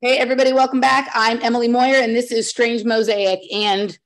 Hey, everybody, welcome back. I'm Emily Moyer, and this is Strange Mosaic. And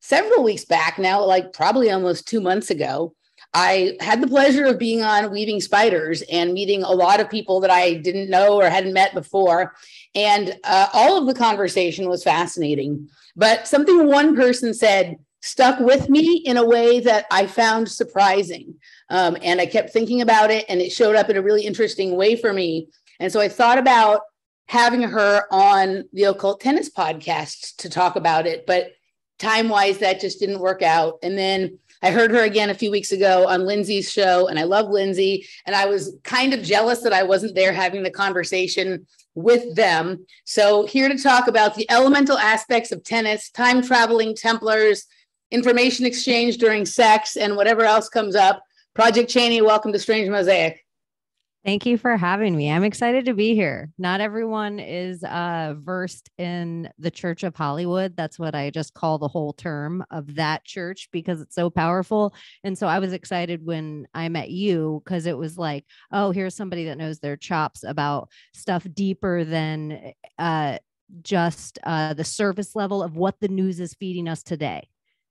several weeks back now, like probably almost 2 months ago, I had the pleasure of being on Weaving Spiders and meeting a lot of people that I didn't know or hadn't met before. And all of the conversation was fascinating. But something one person said stuck with me in a way that I found surprising. And I kept thinking about it, and it showed up in a really interesting way for me. And so I thought about having her on the Occult Tennis podcast to talk about it, but time-wise, that just didn't work out. And then I heard her again a few weeks ago on Lindsay's show, and I love Lindsay, and I was kind of jealous that I wasn't there having the conversation with them. So here to talk about the elemental aspects of tennis, time-traveling Templars, information exchange during sex, and whatever else comes up. Project Chaney, welcome to Strange Mosaic. Thank you for having me. I'm excited to be here. Not everyone is versed in the Church of Hollywood. That's what I just call the whole term of that church because it's so powerful. And so I was excited when I met you because it was like, oh, here's somebody that knows their chops about stuff deeper than just the surface level of what the news is feeding us today.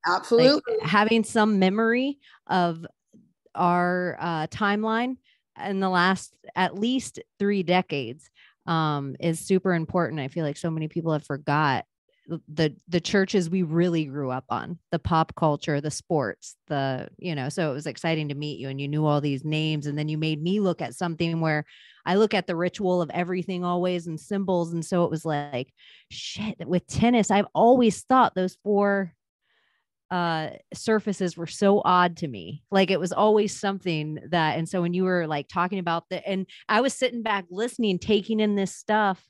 Absolutely. Like having some memory of our timeline in the last at least 3 decades is super important. I feel like so many people have forgot the churches we really grew up on, the pop culture, the sports, so it was exciting to meet you and you knew all these names. And then you made me look at something where I look at the ritual of everything always and symbols. And so it was like, shit, with tennis, I've always thought those 4 surfaces were so odd to me. Like it was always something that, and so when you were like talking about and I was sitting back listening, taking in this stuff,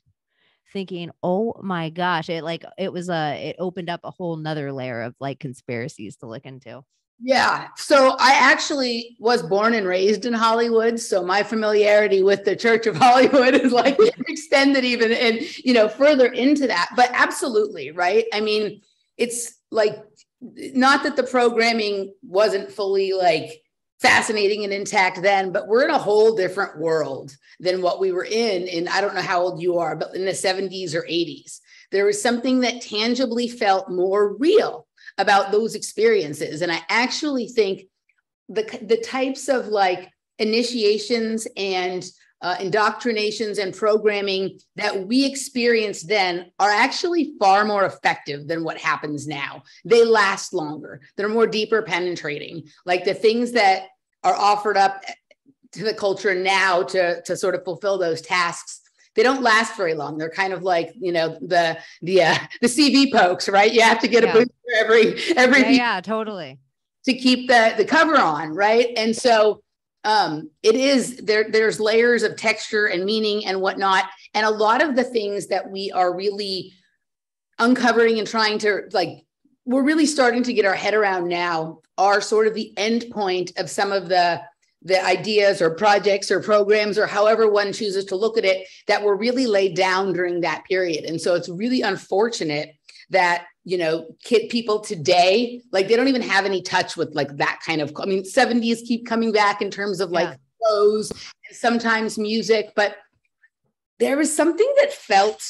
thinking, oh my gosh, it opened up a whole nother layer of like conspiracies to look into. Yeah. So I actually was born and raised in Hollywood. So my familiarity with the Church of Hollywood is like extended even and, further into that, but absolutely. Right. I mean, it's like, not that the programming wasn't fully like fascinating and intact then, but we're in a whole different world than what we were in, I don't know how old you are, but in the 70s or 80s, there was something that tangibly felt more real about those experiences. And I actually think the types of like initiations and indoctrinations and programming that we experienced then are actually far more effective than what happens now. They last longer. They're more deeper penetrating. Like the things that are offered up to the culture now to sort of fulfill those tasks, they don't last very long. They're kind of like, the CV pokes, right? You have to get a booster every yeah, totally, to keep the cover on, right? And so it is there's layers of texture and meaning and whatnot. And a lot of the things that we are really uncovering and trying to we're really starting to get our head around now are sort of the end point of some of the ideas or projects or programs or however one chooses to look at it that were really laid down during that period. And so it's really unfortunate that people today, like they don't even have any touch with like that kind of, 70s keep coming back in terms of like clothes and sometimes music, but there was something that felt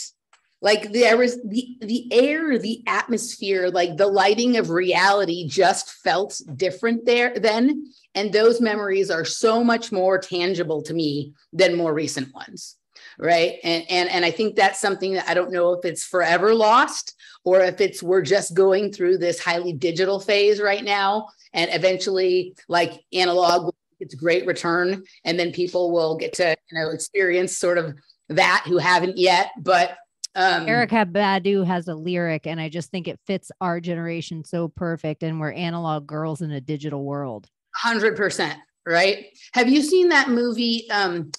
like there was the air, the atmosphere, like the lighting of reality just felt different there then. And those memories are so much more tangible to me than more recent ones. Right. And I think that's something that I don't know if it's forever lost or if we're just going through this highly digital phase right now. And eventually like analog gets great return. And then people will get to, experience sort of that who haven't yet. But Erykah Badu has a lyric and I just think it fits our generation so perfect. And we're analog girls in a digital world. 100%. Right. Have you seen that movie?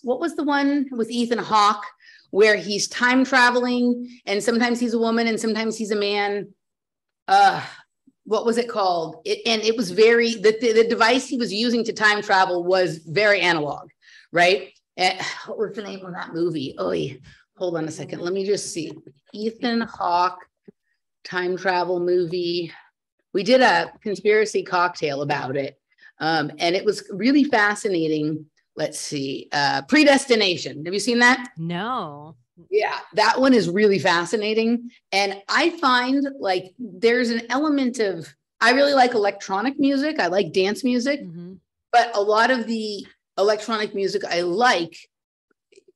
What was the one with Ethan Hawke where he's time traveling and sometimes he's a woman and sometimes he's a man? What was it called? It was very, the device he was using to time travel was very analog. Right. What was the name of that movie? Oh, hold on a second. Let me just see. Ethan Hawke time travel movie. We did a conspiracy cocktail about it. And it was really fascinating let's see, Predestination. Have you seen that? No. Yeah, that one is really fascinating. And I find like there's an element of, I really like electronic music. I like dance music, but a lot of the electronic music I like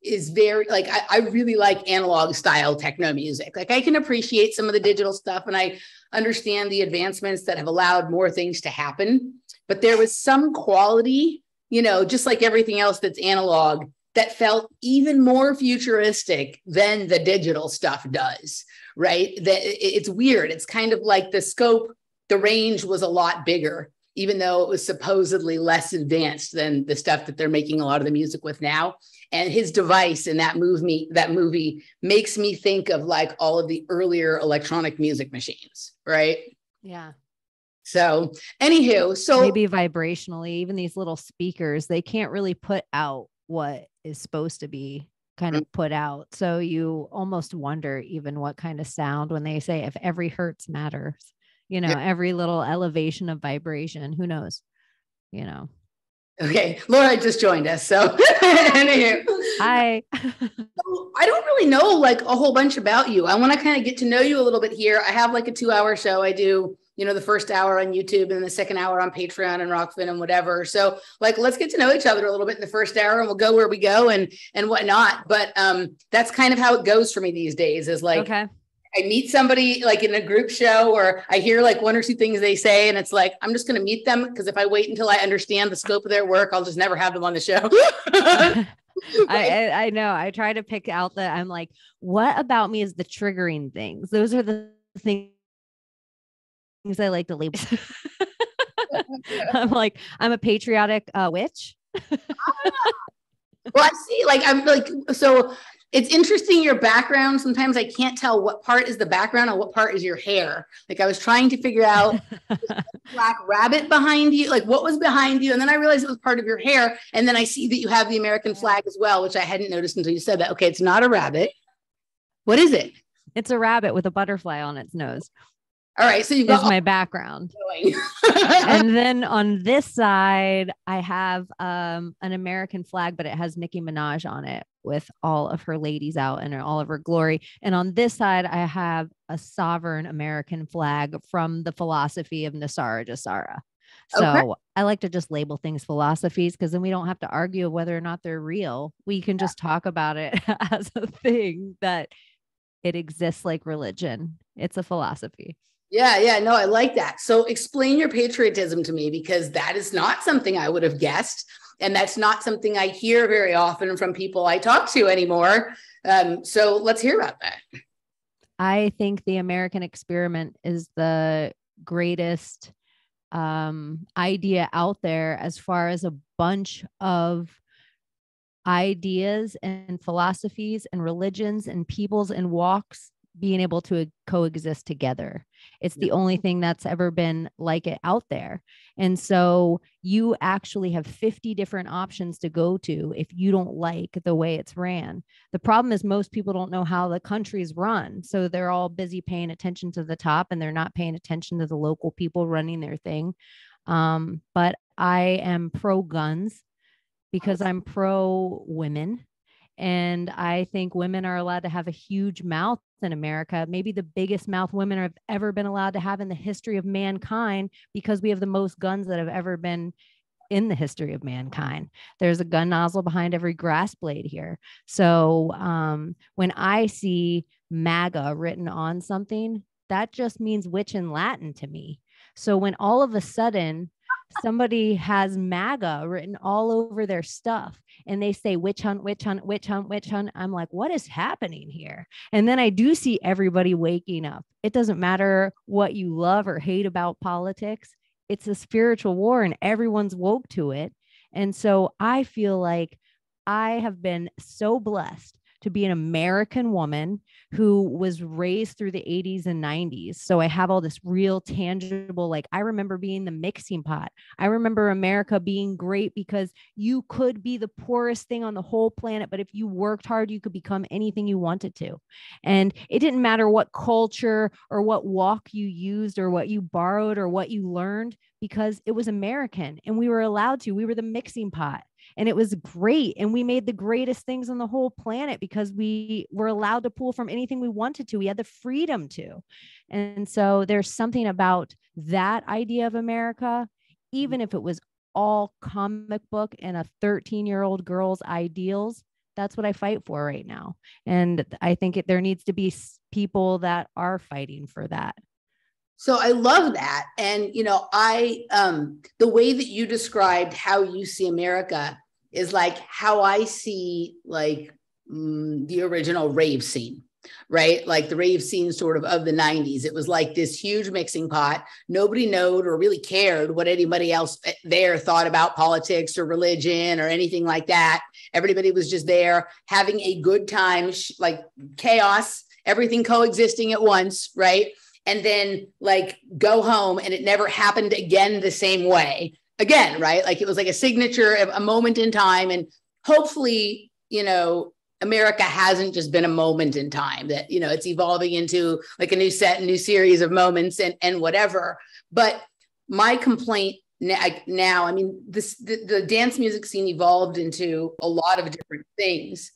is very like, I really like analog style techno music. Like I can appreciate some of the digital stuff and I understand the advancements that have allowed more things to happen. But there was some quality, you know, just like everything else that's analog, that felt even more futuristic than the digital stuff does, right? That it's weird. It's kind of like the scope, the range was a lot bigger, even though it was supposedly less advanced than the stuff that they're making a lot of the music with now. And his device in that movie makes me think of like all of the earlier electronic music machines, right? Yeah. So anywho, so maybe vibrationally, even these little speakers, they can't really put out what is supposed to be kind of put out. So you almost wonder even what kind of sound when they say if every hertz matters, you know, every little elevation of vibration, who knows, you know. Okay, Laura just joined us. So anyway. Hi. So I don't really know like a whole bunch about you. I want to kind of get to know you a little bit here. I have like a 2-hour show. I do, you know, the first hour on YouTube and the second hour on Patreon and Rockfin and whatever. So like, let's get to know each other a little bit in the first hour and we'll go where we go and whatnot. But that's kind of how it goes for me these days is like, okay. I meet somebody like in a group show or I hear like one or two things they say and it's like, I'm just going to meet them because if I wait until I understand the scope of their work, I'll just never have them on the show. I know. I try to pick out that I'm like, what about me is the triggering things? Those are the things I like to label. I'm like, I'm a patriotic witch. Well, I see, like, I'm like, so it's interesting your background. Sometimes I can't tell what part is the background and what part is your hair. Like I was trying to figure out black rabbit behind you, like what was behind you. And then I realized it was part of your hair. And then I see that you have the American flag as well, which I hadn't noticed until you said that. Okay, it's not a rabbit. What is it? It's a rabbit with a butterfly on its nose. All right, so you've got my background. And then on this side, I have an American flag, but it has Nicki Minaj on it with all of her ladies out in all of her glory. And on this side, I have a sovereign American flag from the philosophy of Nasara Jasara. So I like to just label things philosophies because then we don't have to argue whether or not they're real. We can just talk about it as a thing that it exists like religion. It's a philosophy. Yeah, no, I like that. So explain your patriotism to me, because that is not something I would have guessed. And that's not something I hear very often from people I talk to anymore. So let's hear about that. I think the American experiment is the greatest idea out there as far as a bunch of ideas and philosophies and religions and peoples and walks being able to coexist together. It's the only thing that's ever been like it out there. And so you actually have 50 different options to go to if you don't like the way it's ran. The problem is most people don't know how the country's run. So they're all busy paying attention to the top and they're not paying attention to the local people running their thing. But I am pro guns because I'm pro women. And I think women are allowed to have a huge mouth in America, maybe the biggest mouth women have ever been allowed to have in the history of mankind, because we have the most guns that have ever been in the history of mankind. There's a gun nozzle behind every grass blade here. So when I see MAGA written on something, that just means witch in Latin to me. So when all of a sudden somebody has MAGA written all over their stuff and they say witch hunt, witch hunt, witch hunt, witch hunt, I'm like, what is happening here? And then I do see everybody waking up. It doesn't matter what you love or hate about politics. It's a spiritual war and everyone's woke to it. And so I feel like I have been so blessed to be an American woman who was raised through the 80s and 90s. So I have all this real tangible, like I remember being the mixing pot. I remember America being great because you could be the poorest thing on the whole planet, but if you worked hard, you could become anything you wanted to. And it didn't matter what culture or what walk you used or what you borrowed or what you learned, because it was American and we were allowed to. We were the mixing pot. and it was great. And we made the greatest things on the whole planet because we were allowed to pull from anything we wanted to. We had the freedom to. And so there's something about that idea of America, even if it was all comic book and a 13-year-old girl's ideals. That's what I fight for right now. And I think there needs to be people that are fighting for that. So I love that. And, you know, the way that you described how you see America is like how I see like the original rave scene, right? Like the rave scene sort of the 90s. It was like this huge mixing pot. Nobody knowed or really cared what anybody else there thought about politics or religion or anything like that. Everybody was just there having a good time, like chaos, everything coexisting at once, right? And then like go home and it never happened again the same way again, right? Like it was like a signature of a moment in time. And hopefully, you know, America hasn't just been a moment in time, that, you know, it's evolving into like a new set, a new series of moments and whatever. But my complaint now, I mean, the dance music scene evolved into a lot of different things.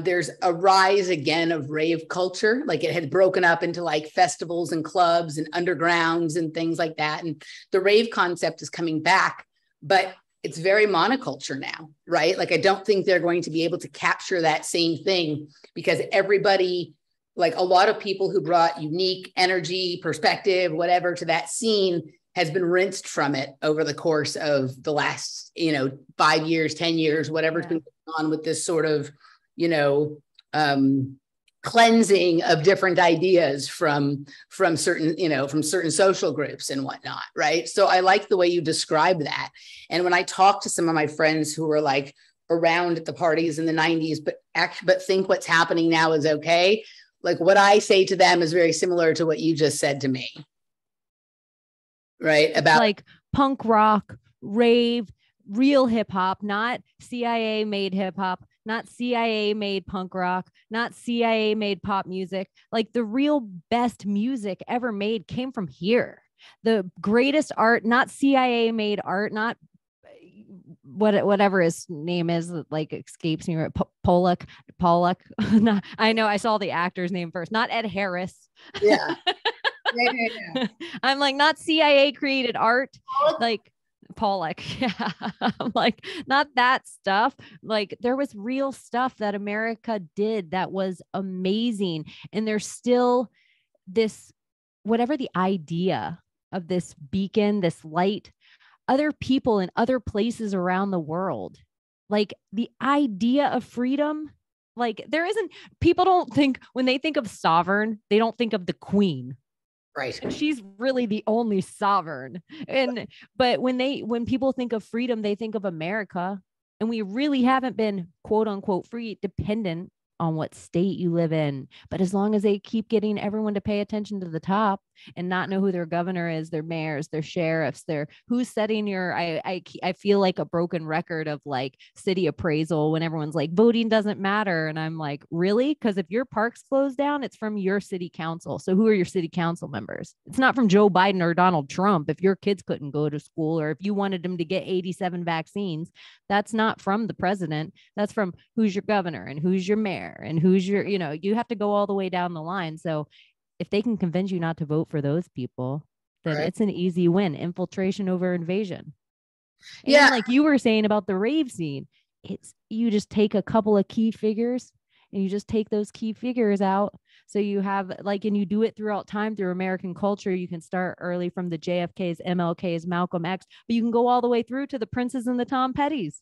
There's a rise again of rave culture. Like it had broken up into like festivals and clubs and undergrounds and things like that. And the rave concept is coming back, but it's very monoculture now, right? Like I don't think they're going to be able to capture that same thing because everybody, like a lot of people who brought unique energy, perspective, whatever to that scene has been rinsed from it over the course of the last, you know, 5 years, 10 years, whatever's been going on with this sort of, you know, cleansing of different ideas from certain, you know, from certain social groups and whatnot, right? So I like the way you describe that. And when I talk to some of my friends who were like around at the parties in the 90s, but think what's happening now is okay, like what I say to them is very similar to what you just said to me, right? About like punk rock, rave, real hip hop, not CIA made hip hop, not CIA made punk rock, not CIA made pop music. Like the real best music ever made came from here. The greatest art, not CIA made art, not whatever his name is, like escapes me. Pollock. I know I saw the actor's name first, not Ed Harris. Yeah. Yeah. I'm like, not CIA created art. Like Pollock. Yeah. I'm like, not that stuff. Like there was real stuff that America did that was amazing. And there's still this, whatever the idea of this beacon, this light, other people in other places around the world, like the idea of freedom, like there isn't, people don't think, when they think of sovereign, they don't think of the queen. Right. And she's really the only sovereign. But when people think of freedom, they think of America. And we really haven't been quote unquote free, dependent on what state you live in. But as long as they keep getting everyone to pay attention to the top and not know who their governor is, their mayors, their sheriffs, their who's setting your, I feel like a broken record of like city appraisal when everyone's like voting doesn't matter. And I'm like, really? Because if your park's closed down, it's from your city council. So who are your city council members? It's not from Joe Biden or Donald Trump. If your kids couldn't go to school or if you wanted them to get 87 vaccines, that's not from the president. That's from who's your governor and who's your mayor and who's your, you know, you have to go all the way down the line. So if they can convince you not to vote for those people, then it's an easy win. Infiltration over invasion. Yeah. And like you were saying about the rave scene, it's, you just take a couple of key figures and you just take those key figures out. So you have like, and you do it throughout time through American culture. You can start early from the JFKs, MLKs, Malcolm X, but you can go all the way through to the Princes and the Tom Pettys.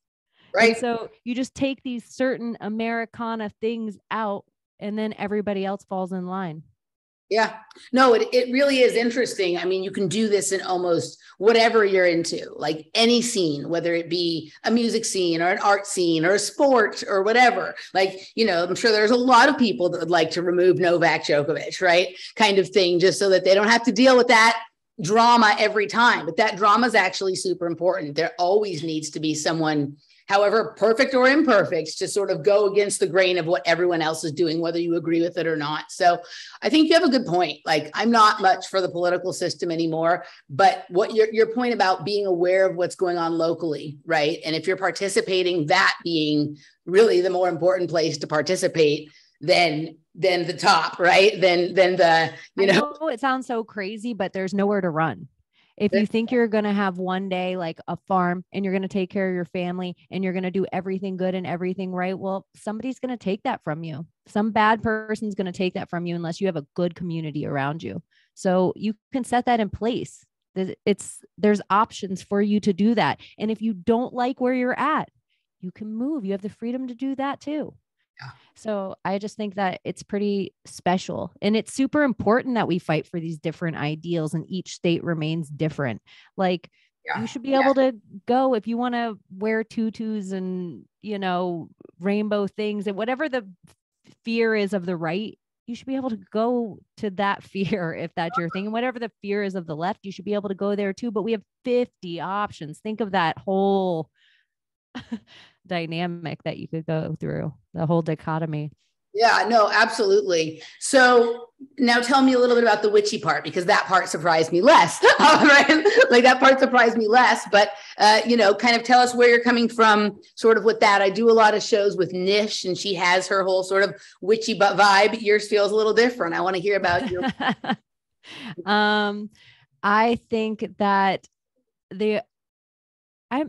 Right. And so you just take these certain Americana things out and then everybody else falls in line. Yeah, no, it really is interesting. I mean, you can do this in almost whatever you're into, like any scene, whether it be a music scene or an art scene or a sport or whatever. Like, you know, I'm sure there's a lot of people that would like to remove Novak Djokovic, right? Kind of thing, just so that they don't have to deal with that drama every time. But that drama is actually super important. There always needs to be someone however perfect or imperfect, to sort of go against the grain of what everyone else is doing, whether you agree with it or not. So I think you have a good point. Like, I'm not much for the political system anymore, but what your point about being aware of what's going on locally, right? And if you're participating, that being really the more important place to participate than the top, right? Than the, I know it sounds so crazy, but there's nowhere to run. If you think you're going to have one day like a farm and you're going to take care of your family and you're going to do everything good and everything right, well, somebody's going to take that from you. Some bad person's going to take that from you unless you have a good community around you. So you can set that in place. There's options for you to do that. And if you don't like where you're at, you can move. You have the freedom to do that too. Yeah. So I just think that it's pretty special, and it's super important that we fight for these different ideals, and each state remains different. Like, you should be able to go if you want to wear tutus and, rainbow things and whatever the fear is of the right, you should be able to go to that fear if that's your thing. And whatever the fear is of the left, you should be able to go there too. But we have 50 options. Think of that whole dynamic that you could go through, the whole dichotomy. Yeah, no, absolutely. So now tell me a little bit about the witchy part, because that part surprised me less, right? Like, that part surprised me less, but, kind of tell us where you're coming from sort of with that. I do a lot of shows with Nish, and she has her whole sort of witchy vibe. Yours feels a little different. I want to hear about you. I think that I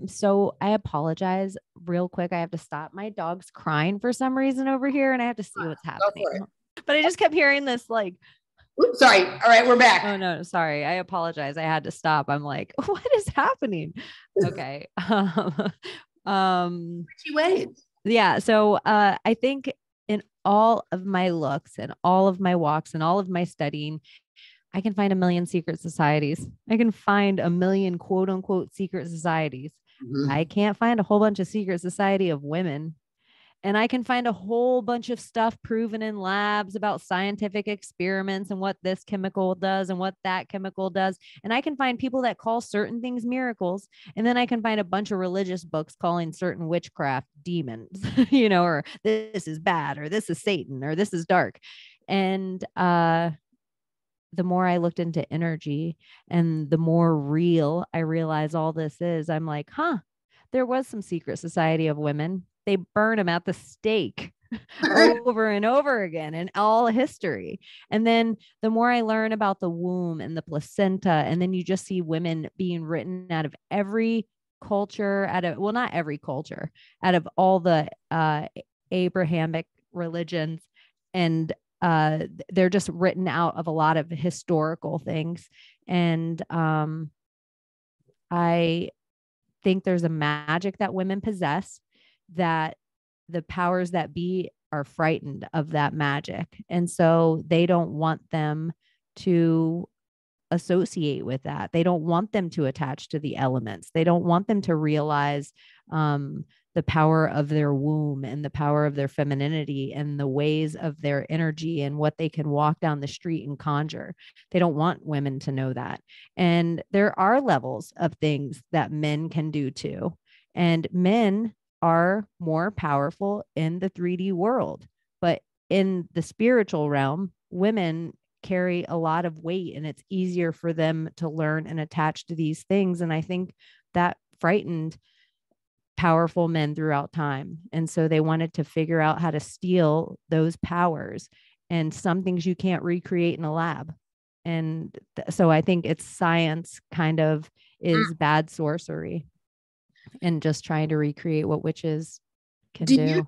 apologize real quick. I have to stop. My dog's crying for some reason over here, and I have to see what's happening. But I just kept hearing this like, oops, sorry. All right, we're back. Oh no, sorry. I apologize. I had to stop. I'm like, what is happening? Okay. Witchy ways. Yeah. So I think in all of my looks and all of my walks and all of my studying, I can find a million secret societies. I can find a million quote unquote secret societies. Mm-hmm. I can't find a whole bunch of secret society of women. And I can find a whole bunch of stuff proven in labs about scientific experiments and what this chemical does and what that chemical does. And I can find people that call certain things miracles. And then I can find a bunch of religious books calling certain witchcraft demons, or this is bad, or this is Satan, or this is dark. And, the more I looked into energy and the more real I realized all this is, I'm like, there was some secret society of women. They burn them at the stake over and over again in all history. And then the more I learn about the womb and the placenta, and then you just see women being written out of every culture, not every culture, out of all the Abrahamic religions, and they're just written out of a lot of historical things. And I think there's a magic that women possess that the powers that be are frightened of that magic. And so they don't want them to associate with that. They don't want them to attach to the elements. They don't want them to realize the power of their womb and the power of their femininity and the ways of their energy and what they can walk down the street and conjure. They don't want women to know that. And there are levels of things that men can do too. And men are more powerful in the 3D world, but in the spiritual realm, women carry a lot of weight, and it's easier for them to learn and attach to these things. And I think that frightened powerful men throughout time. And so they wanted to figure out how to steal those powers, and some things you can't recreate in a lab. And so I think it's science kind of is bad sorcery and just trying to recreate what witches can do.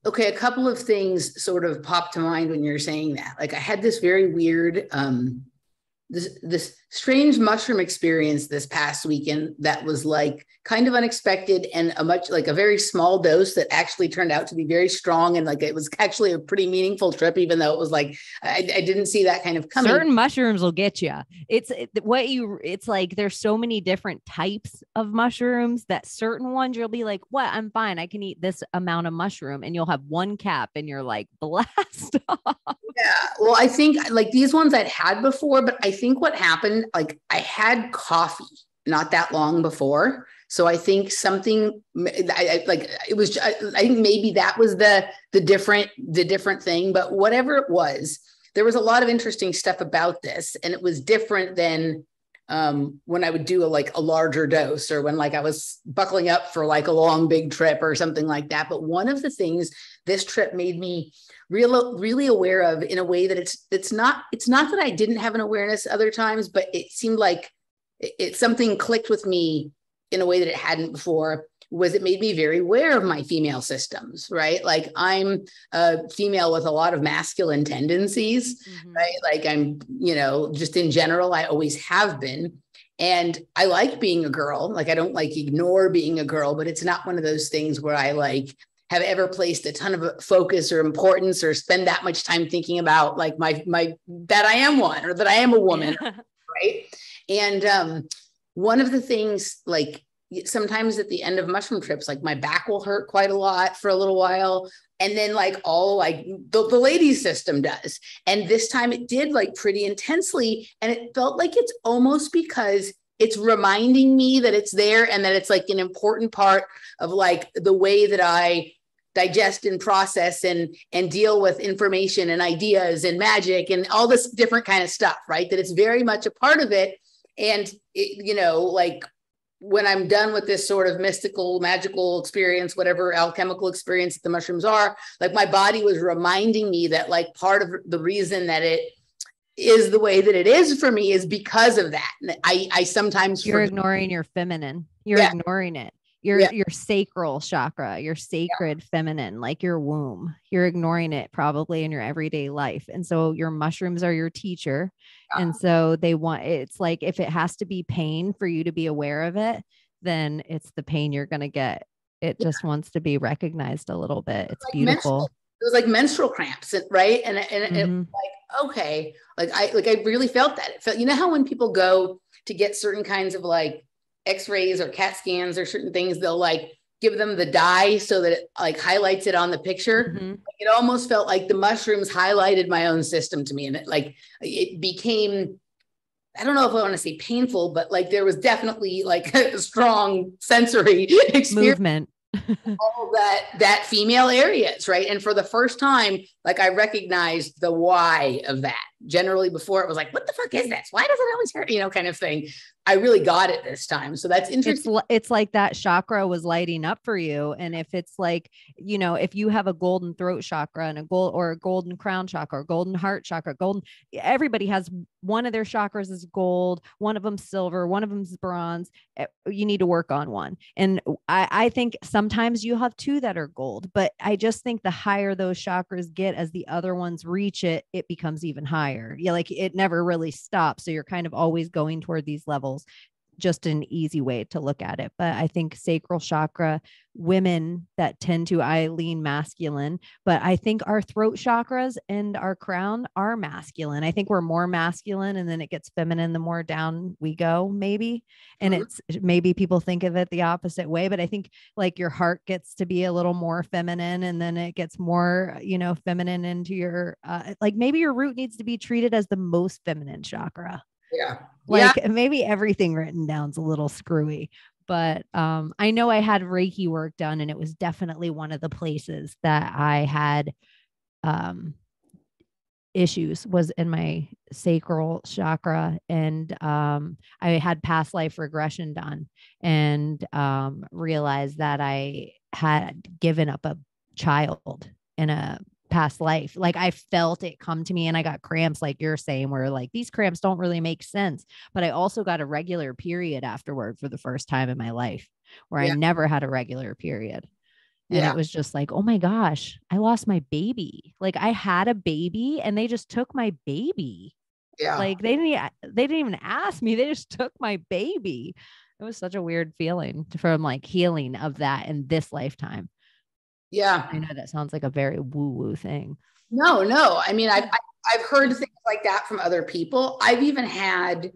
Okay, a couple of things sort of popped to mind when you're saying that. Like, I had this very weird, this strange mushroom experience this past weekend that was like kind of unexpected, and a very small dose that actually turned out to be very strong. And like, it was actually a pretty meaningful trip, even though it was like, I didn't see that kind of coming. Certain mushrooms will get you. It's like, there's so many different types of mushrooms that certain ones you'll be like, what? I'm fine. I can eat this amount of mushroom, and you'll have one cap and you're like, blast off. Yeah. Well, I think like these ones I'd had before, but I think what happened, like, I had coffee not that long before. So I think something I think maybe that was the different thing, but whatever it was, there was a lot of interesting stuff about this, and it was different than when I would do a larger dose, or when I was buckling up for a long, big trip or something like that. But one of the things this trip made me really aware of, in a way that it's not that I didn't have an awareness other times, but it seemed like something clicked with me in a way that it hadn't before, was it made me very aware of my female systems, right? I'm a female with a lot of masculine tendencies, right? I'm, just in general, I always have been. And I like being a girl. I don't ignore being a girl, but it's not one of those things where I have ever placed a ton of focus or importance, or spend that much time thinking about my that I am one, or that I am a woman, right? And one of the things, sometimes at the end of mushroom trips, my back will hurt quite a lot for a little while. And then the ladies' system does. And this time it did pretty intensely. And it felt like it's almost because it's reminding me that it's there, and that it's an important part of the way that I digest and process and deal with information and ideas and magic and all this different kind of stuff, right? That it's very much a part of it. And, when I'm done with this sort of mystical, magical experience, whatever alchemical experience that the mushrooms are, my body was reminding me that part of the reason that it is the way that it is for me is because of that. I sometimes you're ignoring your feminine. You're ignoring it. Your sacral chakra, your sacred feminine, your womb. You're ignoring it probably in your everyday life. And so your mushrooms are your teacher. And so it's if it has to be pain for you to be aware of it, then it's the pain you're going to get. It just wants to be recognized a little bit. It's beautiful. It was menstrual cramps, right? And it was okay. I really felt that. It felt, how when people go to get certain kinds of X-rays or CAT scans or certain things, they'll give them the dye so that it highlights it on the picture. It almost felt like the mushrooms highlighted my own system to me. And it became, I don't know if I want to say painful, but there was definitely a strong sensory experience. Movement. All that female areas, right? And for the first time, I recognized the why of that. Generally before, it was what the fuck is this? Why does it always hurt? Kind of thing. I really got it this time. So that's interesting. It's like that chakra was lighting up for you. And if it's if you have a golden throat chakra and a golden crown chakra, or golden heart chakra, everybody has one of their chakras is gold, one of them silver, one of them's bronze. You need to work on one. And I think sometimes you have two that are gold, but I just think the higher those chakras get, as the other ones reach it, it becomes even higher. It never really stops. So you're kind of always going toward these levels. Just an easy way to look at it. But I think sacral chakra, women that tend to, I lean masculine, but I think our throat chakras and our crown are masculine. I think we're more masculine, and then it gets feminine the more down we go, maybe. And it's maybe people think of it the opposite way, but I think your heart gets to be a little more feminine, and then it gets more, feminine into your, maybe your root needs to be treated as the most feminine chakra. Maybe everything written down's a little screwy, but I know I had Reiki work done, and it was definitely one of the places that I had issues, was in my sacral chakra. And I had past life regression done, and realized that I had given up a child in a past life. I felt it come to me, and I got cramps, like you're saying, where these cramps don't really make sense. But I also got a regular period afterward for the first time in my life, where I never had a regular period. And it was just oh my gosh, I lost my baby. I had a baby, and they just took my baby. They didn't even ask me. They just took my baby. It was such a weird feeling from healing of that in this lifetime. Yeah. I know that sounds like a very woo-woo thing. No. I mean, I've heard things like that from other people. I've even had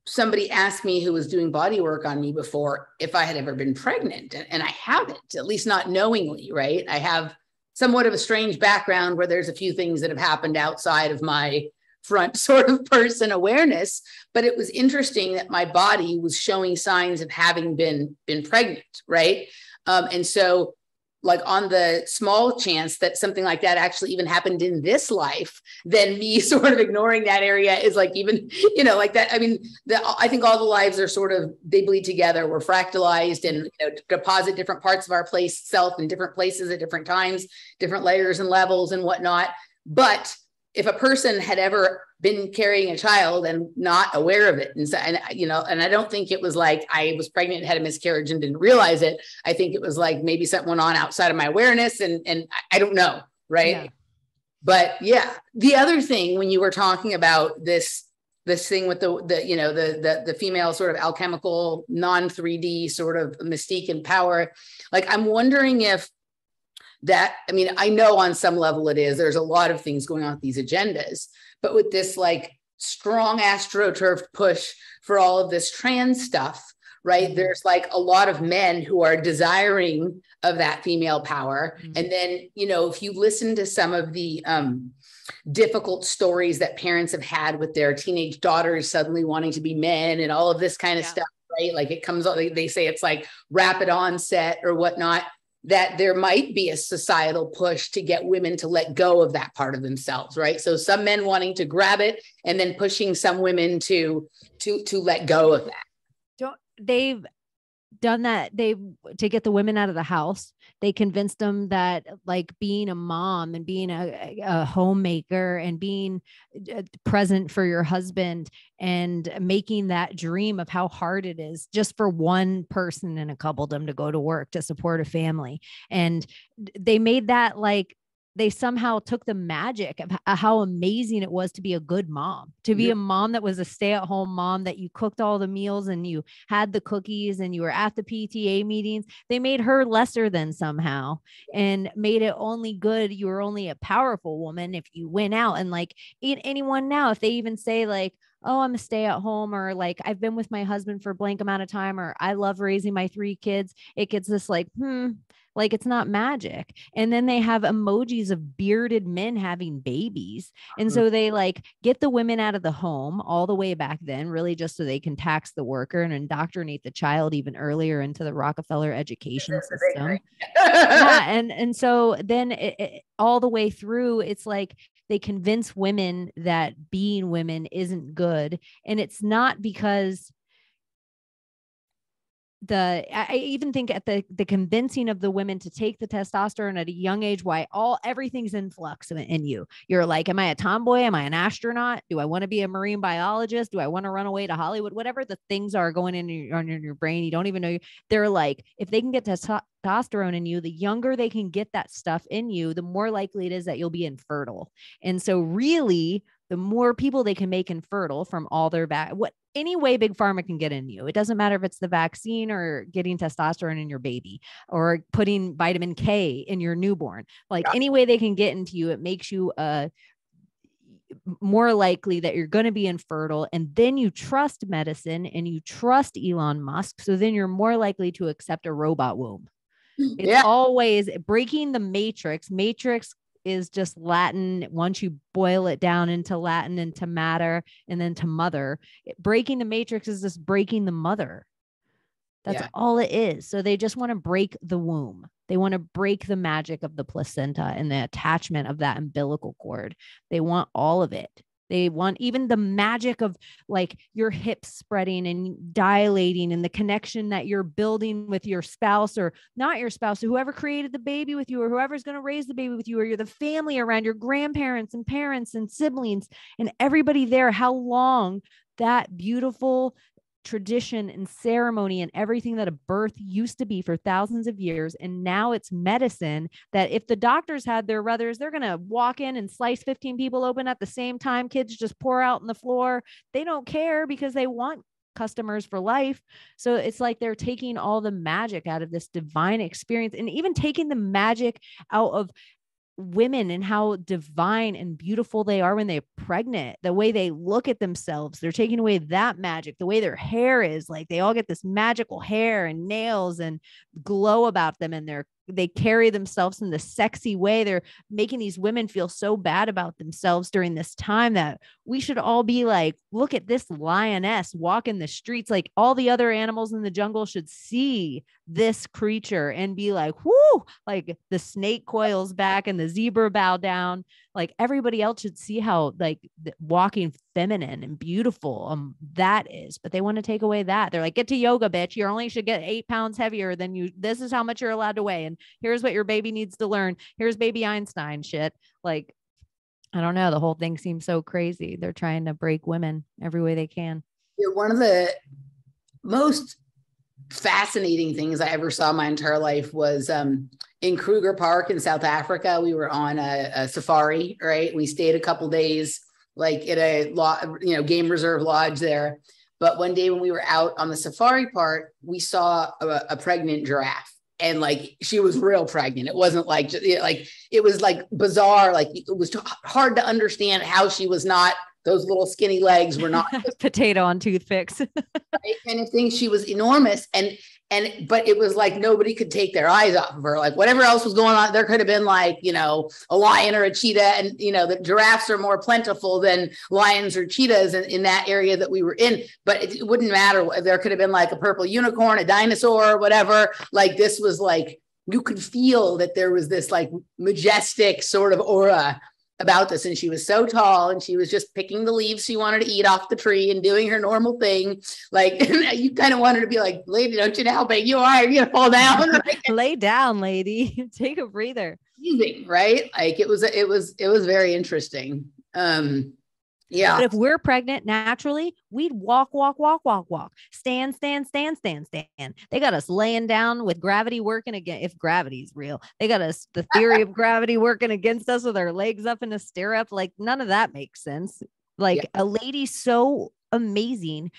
somebody ask me, who was doing body work on me before, if I had ever been pregnant. And I haven't, at least not knowingly, right? I have somewhat of a strange background where there's a few things that have happened outside of my front sort of person awareness, but it was interesting that my body was showing signs of having been pregnant, right? And so like on the small chance that something like that actually even happened in this life, then me sort of ignoring that area is like even, you know, like that. I mean, I think all the lives are sort of, they bleed together. We're fractalized and, you know, deposit different parts of our self in different places at different times, different layers and levels and whatnot. But if a person had ever been carrying a child and not aware of it, and you know, and I don't think it was like I was pregnant and had a miscarriage and didn't realize it. I think it was like maybe something went on outside of my awareness, and I don't know, right? Yeah. But yeah, the other thing when you were talking about this thing with the female sort of alchemical non-3D sort of mystique and power, like I'm wondering if that, I mean, I know on some level it is, there's a lot of things going on with these agendas, but with this like strong astroturf push for all of this trans stuff, right? Mm-hmm. There's like a lot of men who are desiring of that female power. Mm-hmm. And then, you know, if you listen to some of the difficult stories that parents have had with their teenage daughters suddenly wanting to be men and all of this kind of stuff, right? Like it comes, they say it's like rapid onset or whatnot, that there might be a societal push to get women to let go of that part of themselves, right? So some men wanting to grab it and then pushing some women to let go of that. They've done that. To get the women out of the house, they convinced them that like being a mom and being a homemaker and being present for your husband and making that dream of how hard it is just for one person in a coupledom to go to work to support a family. And they made that like, they somehow took the magic of how amazing it was to be a good mom, to be a mom that was a stay-at-home mom, that you cooked all the meals and you had the cookies and you were at the PTA meetings. They made her lesser than somehow and made it only good. You were only a powerful woman if you went out. And like anyone now, if they even say like, oh, I'm a stay-at-home, or like I've been with my husband for a blank amount of time, or I love raising my 3 kids, it gets this like, like it's not magic. And then they have emojis of bearded men having babies. And so they like get the women out of the home all the way back then, really just so they can tax the worker and indoctrinate the child even earlier into the Rockefeller education system. Yeah. And so then all the way through, it's like they convince women that being women isn't good. And it's not because I even think at the convincing of the women to take the testosterone at a young age, why everything's in flux in you. You're like, am I a tomboy? Am I an astronaut? Do I want to be a marine biologist? Do I want to run away to Hollywood? Whatever the things are going in your brain, you don't even know. They're like, if they can get testosterone in you, the younger they can get that stuff in you, the more likely it is that you'll be infertile. And so really, the more people they can make infertile from all their any way big pharma can get in you. It doesn't matter if it's the vaccine or getting testosterone in your baby or putting vitamin K in your newborn. Like any way they can get into you, it makes you more likely that you're going to be infertile. And then you trust medicine and you trust Elon Musk. So then you're more likely to accept a robot womb. It's always breaking the matrix. Matrix is just Latin. Once you boil it down into Latin, into matter, and then to mother, breaking the matrix is just breaking the mother. That's all it is. So they just want to break the womb. They want to break the magic of the placenta and the attachment of that umbilical cord. They want all of it. They want even the magic of like your hips spreading and dilating and the connection that you're building with your spouse or not your spouse, or whoever created the baby with you, or whoever's going to raise the baby with you, or you're the family around your grandparents and parents and siblings and everybody there, how long that beautiful tradition and ceremony and everything that a birth used to be for thousands of years. And now it's medicine that if the doctors had their ruthers, they're going to walk in and slice 15 people open at the same time. Kids just pour out on the floor. They don't care because they want customers for life. So it's like they're taking all the magic out of this divine experience and even taking the magic out of women and how divine and beautiful they are when they're pregnant, the way they look at themselves. They're taking away that magic, the way their hair is, like they all get this magical hair and nails and glow about them, and they're they carry themselves in this sexy way. They're making these women feel so bad about themselves during this time that we should all be like, look at this lioness walking the streets. Like all the other animals in the jungle should see this creature and be like, whoo, like the snake coils back and the zebra bow down. Like everybody else should see how like walking feminine and beautiful that is, but they want to take away that. They're like, get to yoga, bitch. You only should get 8 pounds heavier than you. This is how much you're allowed to weigh. And here's what your baby needs to learn. Here's baby Einstein shit. Like, I don't know. The whole thing seems so crazy. They're trying to break women every way they can. Yeah, one of the most fascinating things I ever saw my entire life was in Kruger Park in South Africa. We were on a safari, right? We stayed a couple days, like at a game reserve lodge there. But one day when we were out on the safari part, we saw a pregnant giraffe, and like she was real pregnant. It wasn't like it was like bizarre. Like it was hard to understand how she was not. Those little skinny legs were not potato on toothpicks. Right? Kind of thing. She was enormous. But it was like nobody could take their eyes off of her. Like whatever else was going on, there could have been like, a lion or a cheetah. And, the giraffes are more plentiful than lions or cheetahs in that area that we were in. But it wouldn't matter. There could have been like a purple unicorn, a dinosaur, whatever. Like this was like, you could feel that there was this like majestic sort of aura about this. And she was so tall, and she was just picking the leaves she wanted to eat off the tree and doing her normal thing. Like you kind of wanted to be like, lady, don't you know how big you are? You're gonna fall down. Lay down, lady. Take a breather. Right? Like it was very interesting. Yeah. But if we're pregnant naturally, we'd walk, stand. They got us laying down with gravity working again. If gravity's real, they got us the theory of gravity working against us with our legs up in a stirrup. Like none of that makes sense. Like a lady so amazing.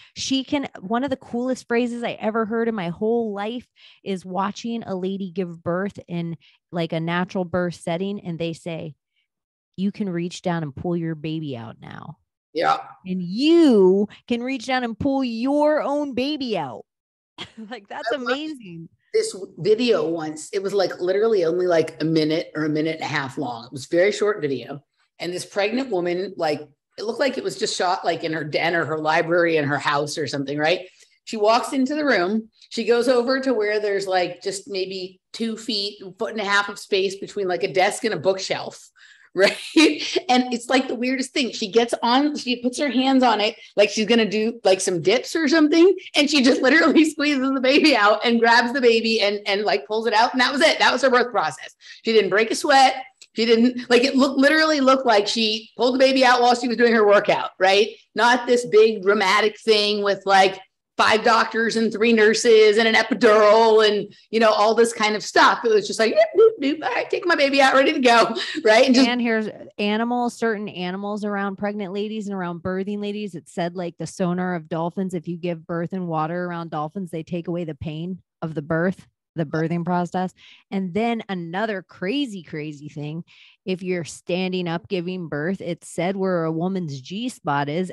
One of the coolest phrases I ever heard in my whole life is watching a lady give birth in like a natural birth setting. And they say, you can reach down and pull your baby out now. Yeah. And you can reach down and pull your own baby out. Like, that's amazing. This video once, it was like literally only like a minute or a minute and a half long. It was a very short video. And this pregnant woman, like, it looked like it was just shot like in her den or her library in her house or something, right? She walks into the room. She goes over to where there's like just maybe 2 feet, 1.5 feet of space between like a desk and a bookshelf. Right. And it's like the weirdest thing. She puts her hands on it, like she's going to do like some dips or something. And she just literally squeezes the baby out and grabs the baby and like pulls it out. And that was it. That was her birth process. She didn't break a sweat. She didn't like it literally looked like she pulled the baby out while she was doing her workout. Right. Not this big dramatic thing with like 5 doctors and 3 nurses and an epidural and, all this kind of stuff. It was just like, doop, doop, all right, take my baby out, ready to go. Right. And here's certain animals around pregnant ladies and around birthing ladies. It said like the sonar of dolphins, if you give birth in water around dolphins, they take away the pain of the birthing process. And then another crazy thing, if you're standing up giving birth, it said where a woman's G-spot is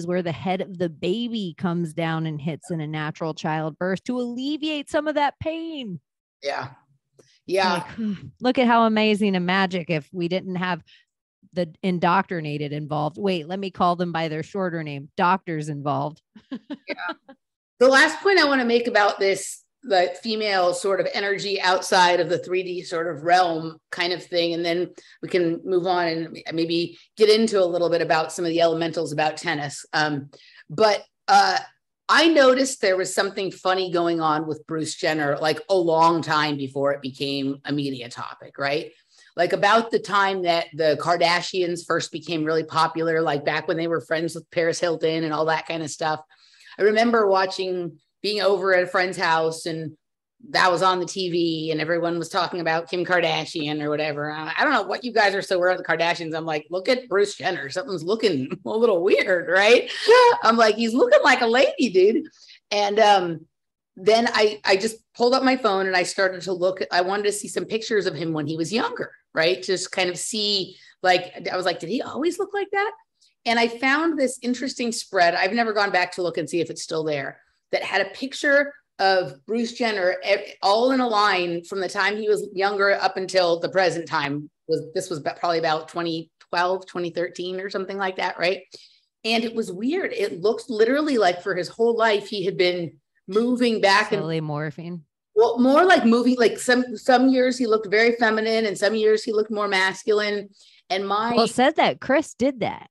where the head of the baby comes down and hits in a natural childbirth to alleviate some of that pain. Yeah. Like, look at how amazing and magic if we didn't have the indoctrinated involved. Wait, let me call them by their shorter name, doctors involved. Yeah. The last point I want to make about this, the female sort of energy outside of the 3D sort of realm kind of thing. And then we can move on and maybe get into a little bit about some of the elementals about tennis. But I noticed there was something funny going on with Bruce Jenner, like a long time before it became a media topic, right? Like about the time that the Kardashians first became really popular, like back when they were friends with Paris Hilton and all that kind of stuff. I remember being over at a friend's house, and that was on the TV and everyone was talking about Kim Kardashian or whatever. I don't know what you guys are so aware of the Kardashians. I'm like, look at Bruce Jenner. Something's looking a little weird, right? I'm like, he's looking like a lady, dude. And then I just pulled up my phone and I started to look. I wanted to see some pictures of him when he was younger, right? Just kind of see, like, I was like, did he always look like that? And I found this interesting spread. I've never gone back to look and see if it's still there, that had a picture of Bruce Jenner, all in a line from the time he was younger up until the present time. This was probably about 2012, 2013 or something like that, right? And it was weird. It looked literally like for his whole life, he had been moving back slowly and morphing. Well, more like moving, like some years he looked very feminine and some years he looked more masculine. And it said that Chris did that.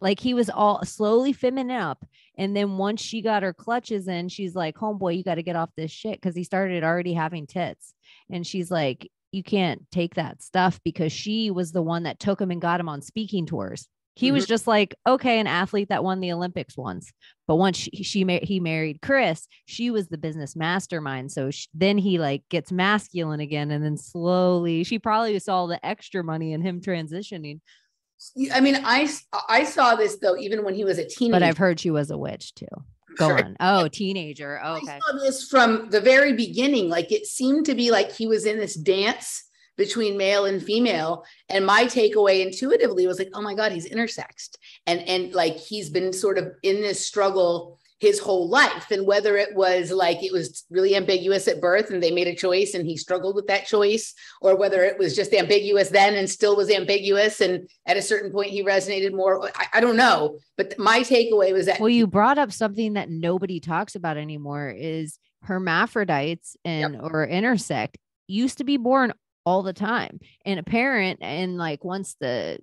Like he was all slowly feminine up. And then once she got her clutches in, she's like, homeboy, you got to get off this shit. Cause he started already having tits. And she's like, you can't take that stuff, because she was the one that took him and got him on speaking tours. He was just like, okay, an athlete that won the Olympics once. But once he married Chris, she was the business mastermind. So then he like gets masculine again. And then slowly she probably saw the extra money in him transitioning. I mean, I saw this though, even when he was a teenager. But I've heard she was a witch too. Go on. Oh, teenager. Oh, okay. I saw this from the very beginning. Like it seemed to be like he was in this dance between male and female. And my takeaway intuitively was like, oh my God, he's intersexed. And like, he's been sort of in this struggle his whole life. And whether it was like, it was really ambiguous at birth and they made a choice and he struggled with that choice, or whether it was just ambiguous then and still was ambiguous. And at a certain point he resonated more. I don't know. But my takeaway was that. Well, you brought up something that nobody talks about anymore is hermaphrodites or intersect used to be born all the time. And a parent, and like once the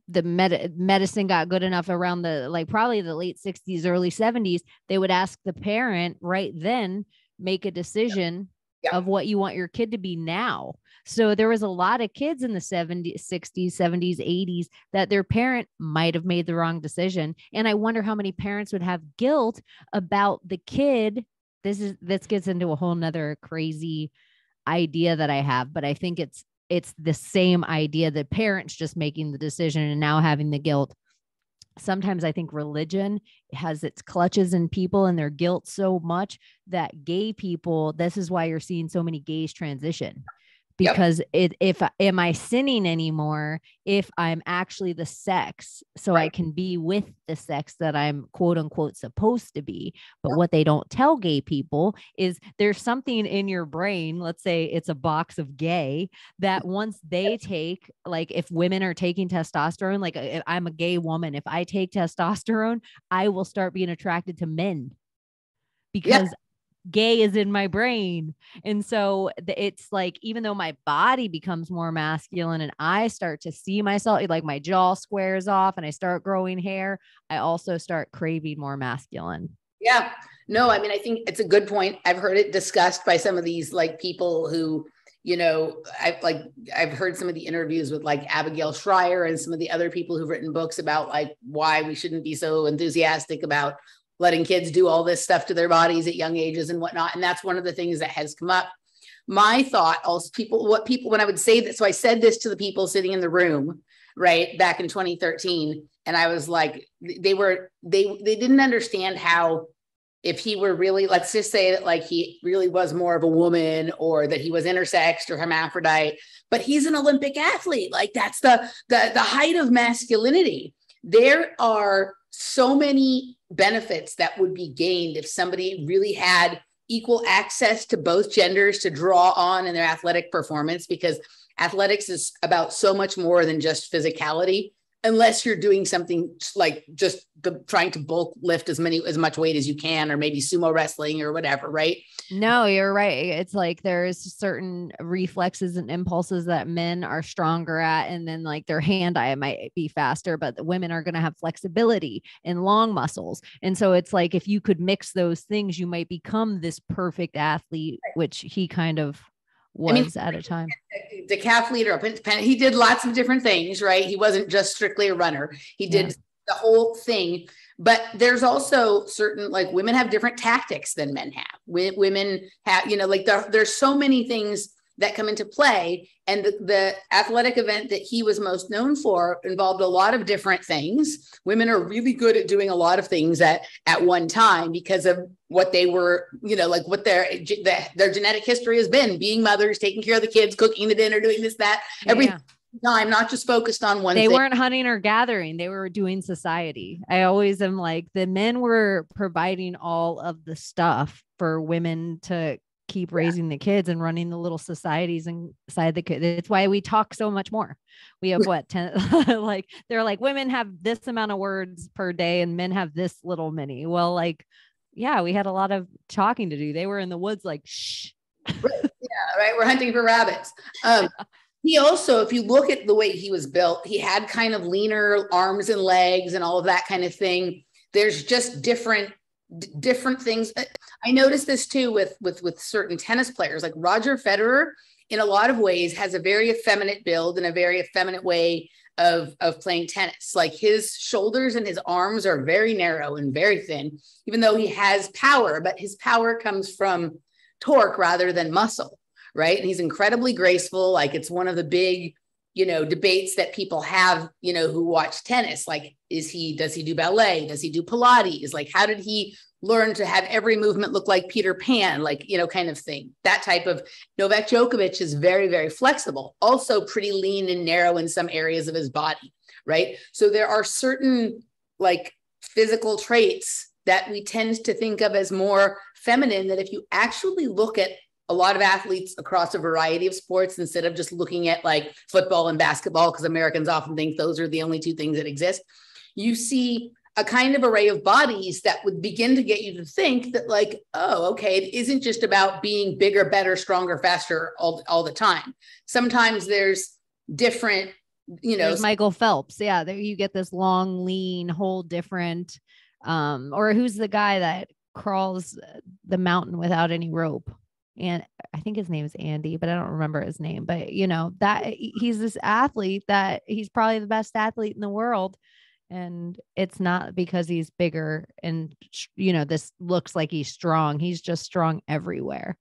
medicine got good enough around the like probably the late 60s, early 70s, they would ask the parent right then, make a decision of what you want your kid to be now. So there was a lot of kids in the 70s, 60s, 70s, 80s that their parent might have made the wrong decision. And I wonder how many parents would have guilt about the kid. This gets into a whole nother crazy idea that I have, but I think it's the same idea, that parents just making the decision and now having the guilt. Sometimes I think religion has its clutches in people and their guilt so much that gay people, this is why you're seeing so many gays transition. Because am I sinning anymore if I'm actually the sex, so I can be with the sex that I'm quote unquote supposed to be. But what they don't tell gay people is there's something in your brain, let's say it's a box of gay, that once they take, like if women are taking testosterone, like if I'm a gay woman, if I take testosterone, I will start being attracted to men because gay is in my brain. And so it's like, even though my body becomes more masculine and I start to see myself, like my jaw squares off and I start growing hair, I also start craving more masculine. Yeah, no, I mean, I think it's a good point. I've heard it discussed by some of these like people who, you know, I've heard some of the interviews with like Abigail Schreier and some of the other people who've written books about like why we shouldn't be so enthusiastic about letting kids do all this stuff to their bodies at young ages and whatnot. And that's one of the things that has come up. My thought also, when I would say that, so I said this to the people sitting in the room, right, back in 2013. And I was like, they didn't understand how, if he were really, let's just say that like he really was more of a woman, or that he was intersexed or hermaphrodite, but he's an Olympic athlete. Like that's the height of masculinity. There are so many benefits that would be gained if somebody really had equal access to both genders to draw on in their athletic performance, because athletics is about so much more than just physicality, unless you're doing something like just trying to bulk lift as much weight as you can, or maybe sumo wrestling or whatever, right? No, you're right. It's like there's certain reflexes and impulses that men are stronger at, and then like their hand-eye might be faster, but the women are going to have flexibility and long muscles. And so it's like, if you could mix those things, you might become this perfect athlete, which he kind of was at a time. Decathlete or he did lots of different things, right? He wasn't just strictly a runner. He did the whole thing. But there's also certain, like women have different tactics than men have. Women have, you know, like there's so many things that come into play. And the athletic event that he was most known for involved a lot of different things. Women are really good at doing a lot of things at one time because of what they were, you know, like what their genetic history has been, being mothers, taking care of the kids, cooking the dinner, doing this, that, everything. time, not just focused on one they thing. weren't hunting or gathering. They were doing society. I always am like, the men were providing all of the stuff for women to keep raising the kids and running the little societies inside the kids. It's why we talk so much more. We have what, 10, like they're like, women have this amount of words per day and men have this little many. Well, like, yeah, we had a lot of talking to do. They were in the woods like, shh. Right. Yeah, right. We're hunting for rabbits. He also, if you look at the way he was built, he had kind of leaner arms and legs and all of that kind of thing. There's just different things. I noticed this too with certain tennis players, like Roger Federer, in a lot of ways has a very effeminate build and a very effeminate way of playing tennis. Like his shoulders and his arms are very narrow and very thin, even though he has power, but his power comes from torque rather than muscle, right? And he's incredibly graceful. Like it's one of the big, debates that people have, who watch tennis. Like, does he do ballet? Does he do Pilates? Like, how did he learn to have every movement look like Peter Pan? Like, kind of thing. That type of. Novak Djokovic is very, very flexible, also pretty lean and narrow in some areas of his body, right? So there are certain like physical traits that we tend to think of as more feminine, that if you actually look at a lot of athletes across a variety of sports, instead of just looking at like football and basketball, because Americans often think those are the only two things that exist, you see a kind of array of bodies that would begin to get you to think that like, oh, okay, it isn't just about being bigger, better, stronger, faster all the time. Sometimes there's different, There's Michael Phelps. Yeah, there you get this long, lean, whole different, or who's the guy that crawls the mountain without any rope? And I think his name is Andy, but I don't remember his name. But that he's this athlete that he's probably the best athlete in the world. And it's not because he's bigger and, this looks like he's strong. He's just strong everywhere.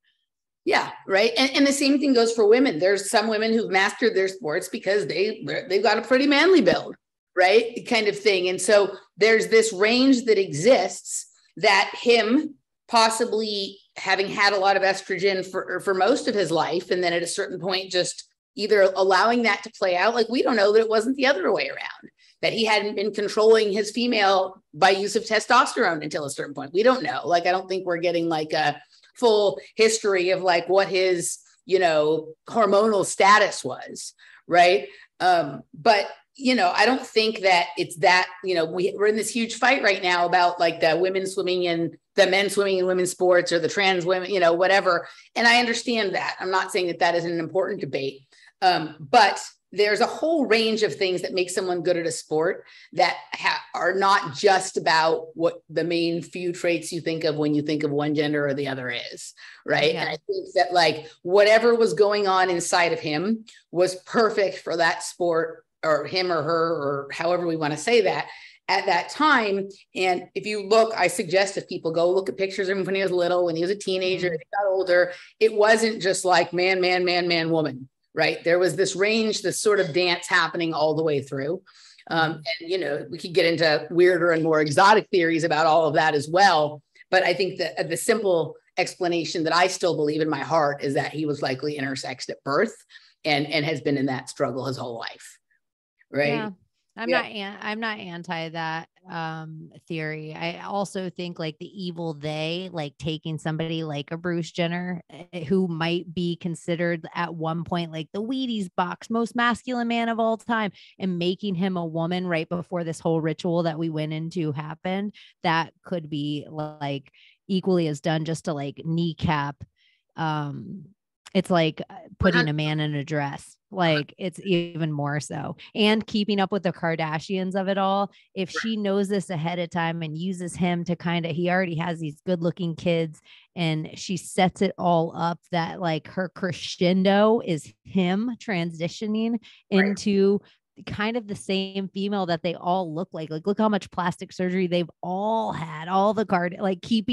Yeah. Right. And the same thing goes for women. There's some women who've mastered their sports because they've got a pretty manly build, right? Kind of thing. And so there's this range that exists that him possibly having had a lot of estrogen for most of his life. And then at a certain point, just either allowing that to play out. Like, we don't know that it wasn't the other way around, that he hadn't been controlling his female by use of testosterone until a certain point. We don't know. Like, I don't think we're getting like a full history of like what his, hormonal status was. Right. But I don't think that it's that, we're in this huge fight right now about like the women swimming and the men swimming in women's sports, or the trans women, whatever. And I understand that. I'm not saying that that isn't an important debate. But there's a whole range of things that make someone good at a sport that are not just about what the main few traits you think of when you think of one gender or the other is, right? Yeah. And I think that like whatever was going on inside of him was perfect for that sport, or him or her, or however we want to say that, at that time. And if you look, I suggest if people go look at pictures of him when he was little, when he was a teenager, he got older, it wasn't just like man, man, man, man, woman, right? There was this range, this sort of dance happening all the way through. And, we could get into weirder and more exotic theories about all of that as well. But I think that the simple explanation that I still believe in my heart is that he was likely intersexed at birth and has been in that struggle his whole life. Right. Yeah. I'm not anti that theory. I also think like the evil they, like taking somebody like a Bruce Jenner, who might be considered at one point like the Wheaties box most masculine man of all time, and making him a woman right before this whole ritual that we went into happened, that could be like equally as done just to like kneecap. It's like putting a man in a dress. Like, it's even more so. And keeping up with the Kardashians of it all. If she knows this ahead of time and uses him to he already has these good looking kids, and she sets it all up that like her crescendo is him transitioning into kind of the same female that they all look like look how much plastic surgery they've all had, all the card, like he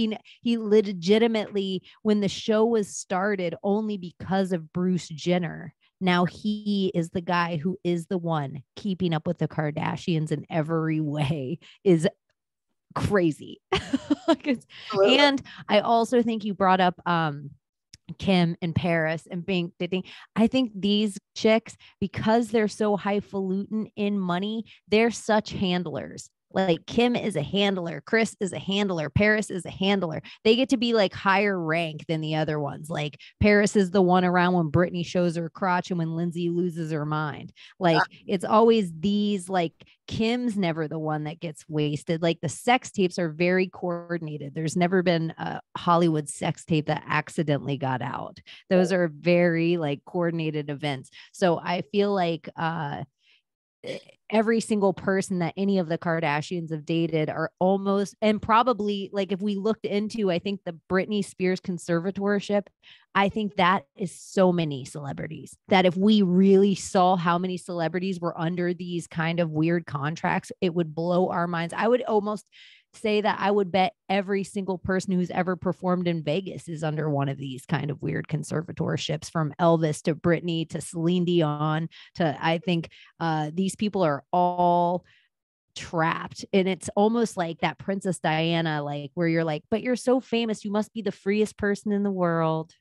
legitimately, when the show was started only because of Bruce Jenner, now he is the guy who is the one keeping up with the Kardashians in every way, is crazy. And I also think you brought up Kim and Paris and Bink. I think these chicks, because they're so highfalutin in money, they're such handlers. Like Kim is a handler, Chris is a handler, Paris is a handler. They get to be like higher rank than the other ones. Like Paris is the one around when Brittany shows her crotch and when Lindsay loses her mind. Like it's always these, like Kim's never the one that gets wasted. Like the sex tapes are very coordinated. There's never been a Hollywood sex tape that accidentally got out. Those are very like coordinated events. So I feel like every single person that any of the Kardashians have dated are almost, and probably like if we looked into, I think the Britney Spears conservatorship, I think that is so many celebrities that if we really saw how many celebrities were under these kind of weird contracts, it would blow our minds. I would almost say that I would bet every single person who's ever performed in Vegas is under one of these kind of weird conservatorships, from Elvis to Britney to Celine Dion to, I think these people are all trapped. And it's almost like that Princess Diana, like where you're like, but you're so famous, you must be the freest person in the world.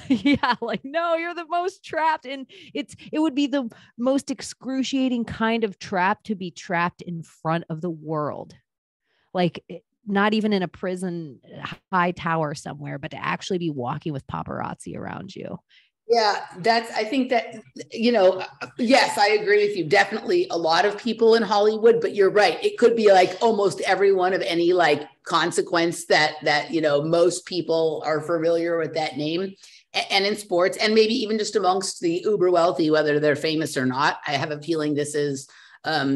Yeah, like no, you're the most trapped. And it would be the most excruciating kind of trap to be trapped in front of the world. Like not even in a prison high tower somewhere, but to actually be walking with paparazzi around you. Yeah, I think that, yes, I agree with you. Definitely a lot of people in Hollywood, but you're right. It could be like almost everyone of any like consequence that, most people are familiar with that name. And in sports, and maybe even just amongst the uber wealthy, whether they're famous or not. I have a feeling this is a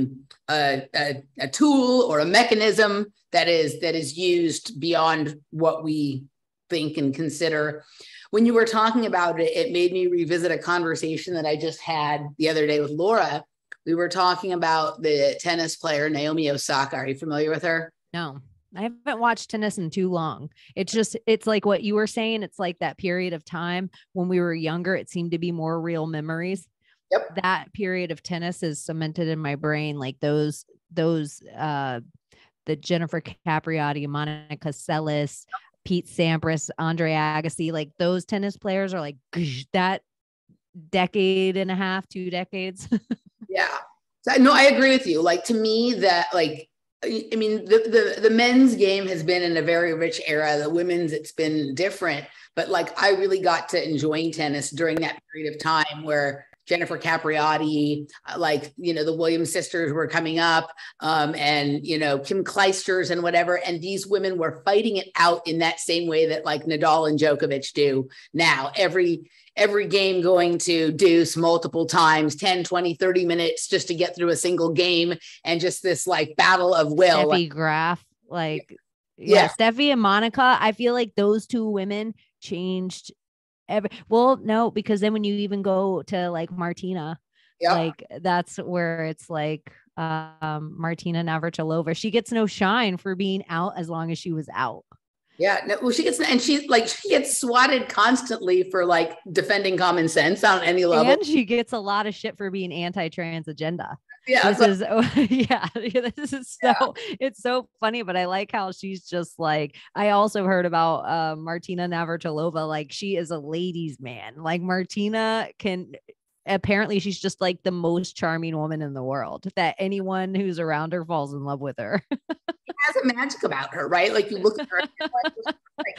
tool or a mechanism that is used beyond what we think and consider. When you were talking about it, it made me revisit a conversation that I just had the other day with Laura. We were talking about the tennis player Naomi Osaka. Are you familiar with her? No, I haven't watched tennis in too long. It's like what you were saying. It's like that period of time when we were younger, it seemed to be more real memories. Yep. That period of tennis is cemented in my brain. Like the Jennifer Capriati, Monica Seles, Pete Sampras, Andre Agassi, like those tennis players are like that decade and a half, 2 decades. Yeah. No, I agree with you. Like to me that like, I mean, the men's game has been in a very rich era. The women's, it's been different, but like I really got to enjoying tennis during that period of time where Jennifer Capriati, like, the Williams sisters were coming up, and, Kim Clijsters and whatever. And these women were fighting it out in that same way that like Nadal and Djokovic do now. Every game going to deuce multiple times, 10, 20, 30 minutes just to get through a single game. And just this like battle of will. Steffi Graf, yeah, Steffi and Monica. I feel like those two women changed well, no, because then when you even go to like Martina, like that's where it's like Martina Navratilova, she gets no shine for being out as long as she was out. Yeah, no, well, she gets swatted constantly for like defending common sense on any level, and she gets a lot of shit for being anti-trans agenda. Yeah, this is so it's so funny, but I like how she's just like, I also heard about Martina Navratilova, like she is a ladies' man. Like Martina apparently she's just like the most charming woman in the world, that anyone who's around her falls in love with her. She has a magic about her, right? Like you look at her, like,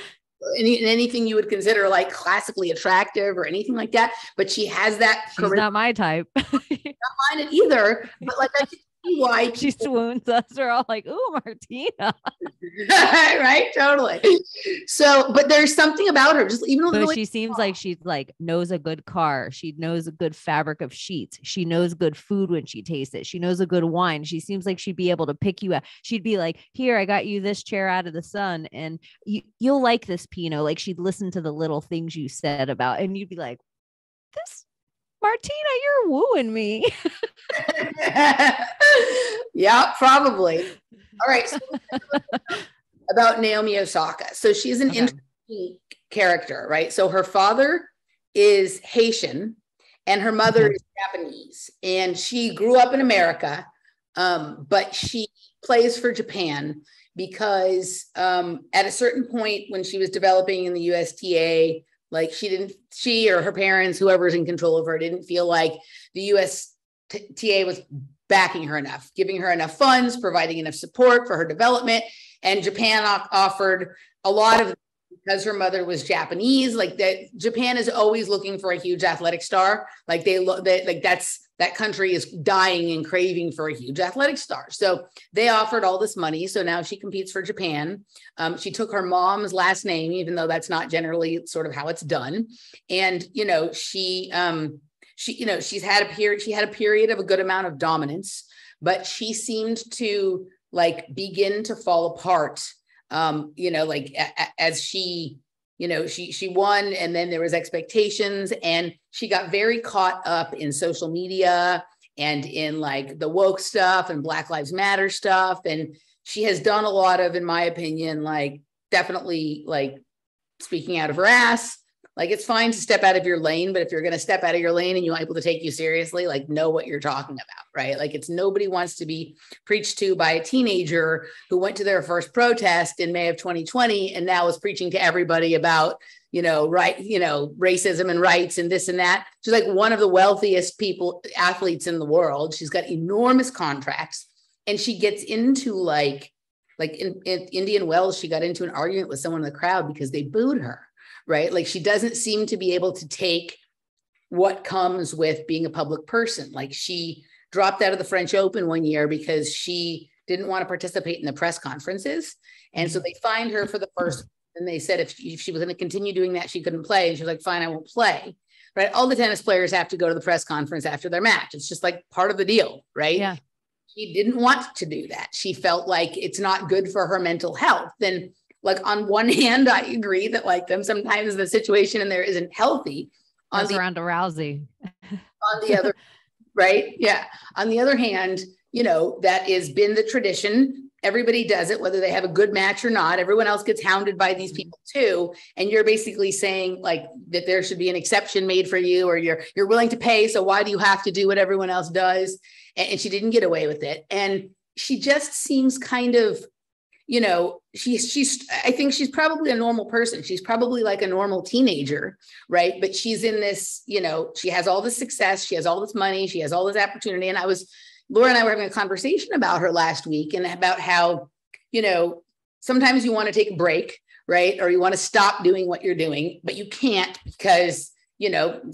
anything you would consider like classically attractive or anything like that, but she has that. She's not my type. Not mine either, but like I can see why she swoons us. We're all like, "Ooh, Martina." Right, totally. So, but there's something about her, just even though she seems like she like knows a good car. She knows a good fabric of sheets. She knows good food when she tastes it. She knows a good wine. She seems like she'd be able to pick you up. She'd be like, "Here, I got you this chair out of the sun, and you'll like this Pinot." Like she'd listen to the little things you said about, and you'd be like, "This Martina, you're wooing me." Yeah, probably. All right. So about Naomi Osaka. So she's an interesting character, right? So her father is Haitian and her mother is Japanese, and she grew up in America, but she plays for Japan because at a certain point when she was developing in the USTA, Like she or her parents, whoever's in control of her, didn't feel like the USTA was backing her enough, giving her enough funds, providing enough support for her development. And Japan offered a lot of, because her mother was Japanese, like that. Japan is always looking for a huge athletic star. Like that country is dying and craving for a huge athletic star. So they offered all this money. So now she competes for Japan. She took her mom's last name, even though that's not generally sort of how it's done. And, she had a period of a good amount of dominance, but she seemed to like begin to fall apart. As she won, and then there was expectations, and she got very caught up in social media and in like the woke stuff and Black Lives Matter stuff. And she has done a lot of, in my opinion, like definitely like speaking out of her ass. Like, it's fine to step out of your lane, but if you're going to step out of your lane and you want people to take you seriously, like, know what you're talking about, right? Like, nobody wants to be preached to by a teenager who went to their first protest in May of 2020 and now is preaching to everybody about, racism and rights and this and that. She's like one of the wealthiest athletes in the world. She's got enormous contracts, and she gets into like in Indian Wells, she got into an argument with someone in the crowd because they booed her. Right? Like, she doesn't seem to be able to take what comes with being a public person. Like, she dropped out of the French Open one year because she didn't want to participate in the press conferences. And so they fined her for the first, and they said if she was going to continue doing that, she couldn't play. And she was like, fine, I won't play. Right? All the tennis players have to go to the press conference after their match. It's just like part of the deal, right? Yeah. She didn't want to do that. She felt like it's not good for her mental health. And like, on one hand, I agree that like sometimes the situation in there isn't healthy. Around Rousey. On the other, right? Yeah. On the other hand, that has been the tradition. Everybody does it, whether they have a good match or not. Everyone else gets hounded by these people too. And you're basically saying like that there should be an exception made for you, or you're willing to pay. So why do you have to do what everyone else does? And she didn't get away with it. And she just seems kind of, I think she's probably a normal person. She's probably like a normal teenager, right? But she's in this, she has all this success. She has all this money. She has all this opportunity. And Laura and I were having a conversation about her last week, and about how, sometimes you want to take a break, right? Or you want to stop doing what you're doing, but you can't because,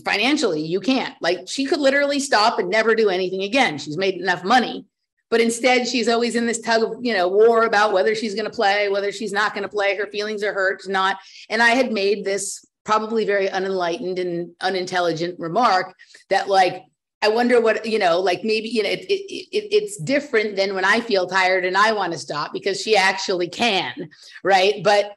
financially you can't. Like, she could literally stop and never do anything again. She's made enough money. But instead, she's always in this tug of, war about whether she's going to play, whether she's not going to play. Her feelings are hurt, not. And I had made this probably very unenlightened and unintelligent remark that, like, I wonder what, maybe, it's different than when I feel tired and I want to stop, because she actually can, right? But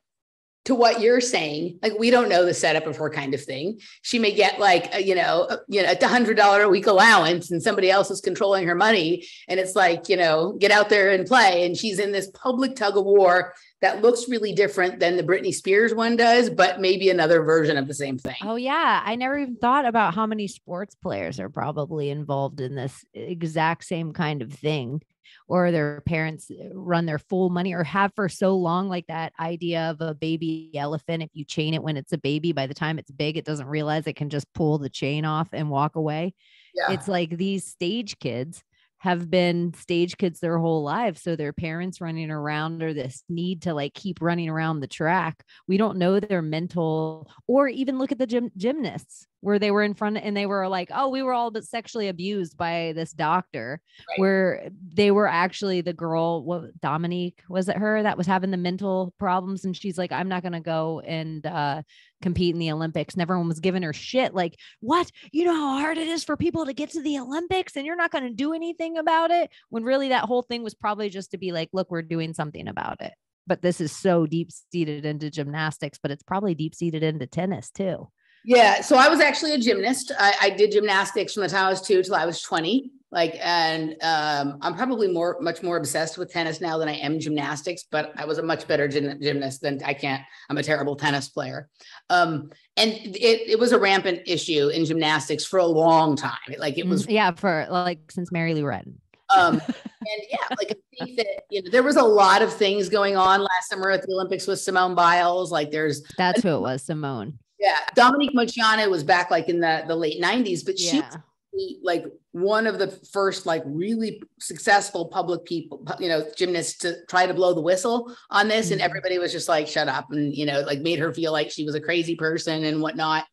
to what you're saying, like, we don't know the setup of her kind of thing. She may get like, a $100 a week allowance, and somebody else is controlling her money. And it's like, get out there and play. And she's in this public tug of war that looks really different than the Britney Spears one does, but maybe another version of the same thing. Oh yeah. I never even thought about how many sports players are probably involved in this exact same kind of thing. Or their parents run their full money, or have for so long, like that idea of a baby elephant. If you chain it when it's a baby, by the time it's big, it doesn't realize it can just pull the chain off and walk away. Yeah. It's like these stage kids have been stage kids their whole lives. So their parents running around, or this need to like keep running around the track. We don't know their mental, or even look at the gymnasts where they were in front and they were like, oh, we were all but sexually abused by this doctor, right. Where they were actually the girl, Dominique, was it her that was having the mental problems? And she's like, I'm not going to go and compete in the Olympics. And everyone was giving her shit. Like, what? You know how hard it is for people to get to the Olympics, and you're not going to do anything about it? When really that whole thing was probably just to be like, look, we're doing something about it. But this is so deep seated into gymnastics, but it's probably deep seated into tennis too. Yeah. So I was actually a gymnast. I did gymnastics from the time I was 2 till I was 20. I'm probably much more obsessed with tennis now than I am gymnastics, but I was a much better gymnast than I'm a terrible tennis player. And it was a rampant issue in gymnastics for a long time. For like since Mary Lou Retton. I think that, there was a lot of things going on last summer at the Olympics with Simone Biles. That's who it was, Simone. Yeah. Dominique Moceanu was back like in the late 90s, but she Yeah. was like one of the first like really successful public people, gymnasts to try to blow the whistle on this. And everybody was just like, shut up. And, like made her feel like she was a crazy person and whatnot.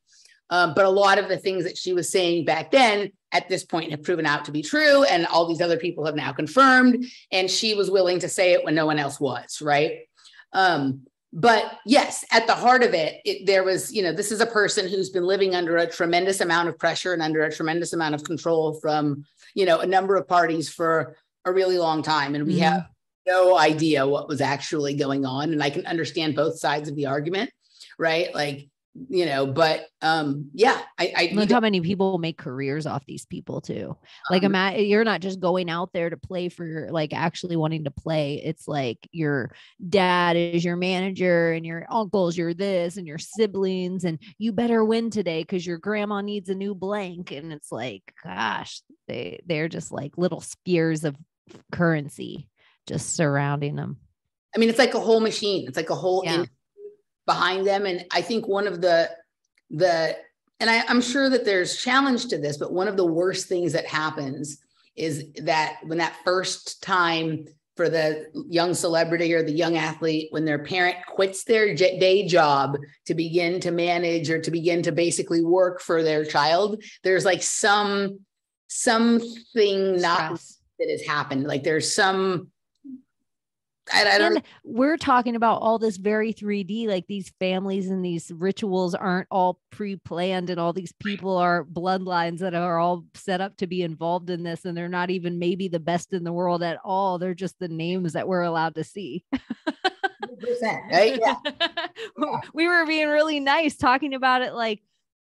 But a lot of the things that she was saying back then at this point have proven out to be true. And all these other people have now confirmed. And she was willing to say it when no one else was, right? But yes, at the heart of it, there was, this is a person who's been living under a tremendous amount of pressure and under a tremendous amount of control from, a number of parties for a really long time. And we have no idea what was actually going on. And I can understand both sides of the argument, right? Like, but yeah, I look how many people make careers off these people too. Like, you're not just going out there to play for like actually wanting to play. It's like your dad is your manager and your uncles, you're this and your siblings, and you better win today because your grandma needs a new blank. And it's like, gosh, they're just like little spears of currency just surrounding them. I mean, it's like a whole machine. It's like a whole behind them. And I think one of I'm sure that there's challenge to this, but one of the worst things that happens is that when that first time for the young celebrity or the young athlete, when their parent quits their day job to begin to manage or to begin to basically work for their child, there's like something not that has happened. Like there's some, I don't know. We're talking about all this very 3D, like these families and these rituals aren't all pre-planned, and all these people are bloodlines that are all set up to be involved in this. And they're not even maybe the best in the world at all. They're just the names that we're allowed to see. 100%, right? Yeah. We were being really nice talking about it. Like,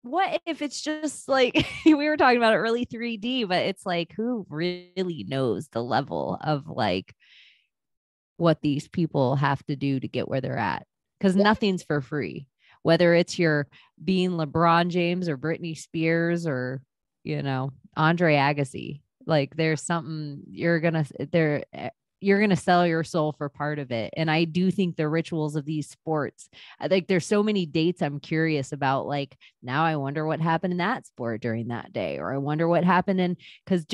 what if it's just like, we were talking about it really 3D, but it's like, who really knows the level of like, what these people have to do to get where they're at, because nothing's for free, whether it's your being LeBron James or Britney Spears or, Andre Agassi. Like there's something you're going to sell your soul for part of it. And I do think the rituals of these sports, like there's so many dates I'm curious about. Like now I wonder what happened in that sport during that day, or I wonder what happened because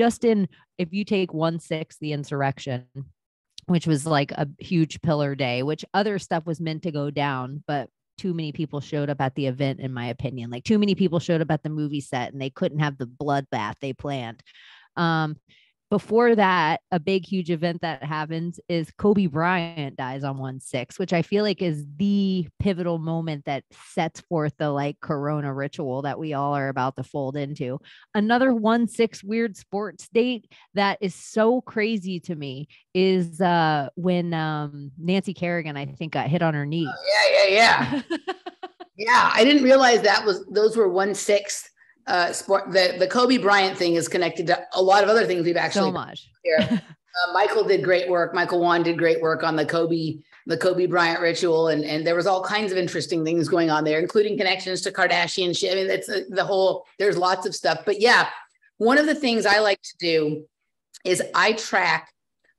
if you take 1/6, the insurrection, which was like a huge pillar day, which other stuff was meant to go down, but too many people showed up at the event, in my opinion. Like too many people showed up at the movie set and they couldn't have the bloodbath they planned. Before that, a big, huge event that happens is Kobe Bryant dies on 1/6, which I feel like is the pivotal moment that sets forth the like Corona ritual that we all are about to fold into. Another 1/6 weird sports date that is so crazy to me is when Nancy Kerrigan, I think, got hit on her knee. Yeah. Yeah, I didn't realize those were 1/6. Sport. The Kobe Bryant thing is connected to a lot of other things we've actually so much here. Michael did great work. Michael Wan did great work on the Kobe Bryant ritual, and there was all kinds of interesting things going on there, including connections to Kardashian shit. I mean, it's there's lots of stuff. But yeah, one of the things I like to do is I track,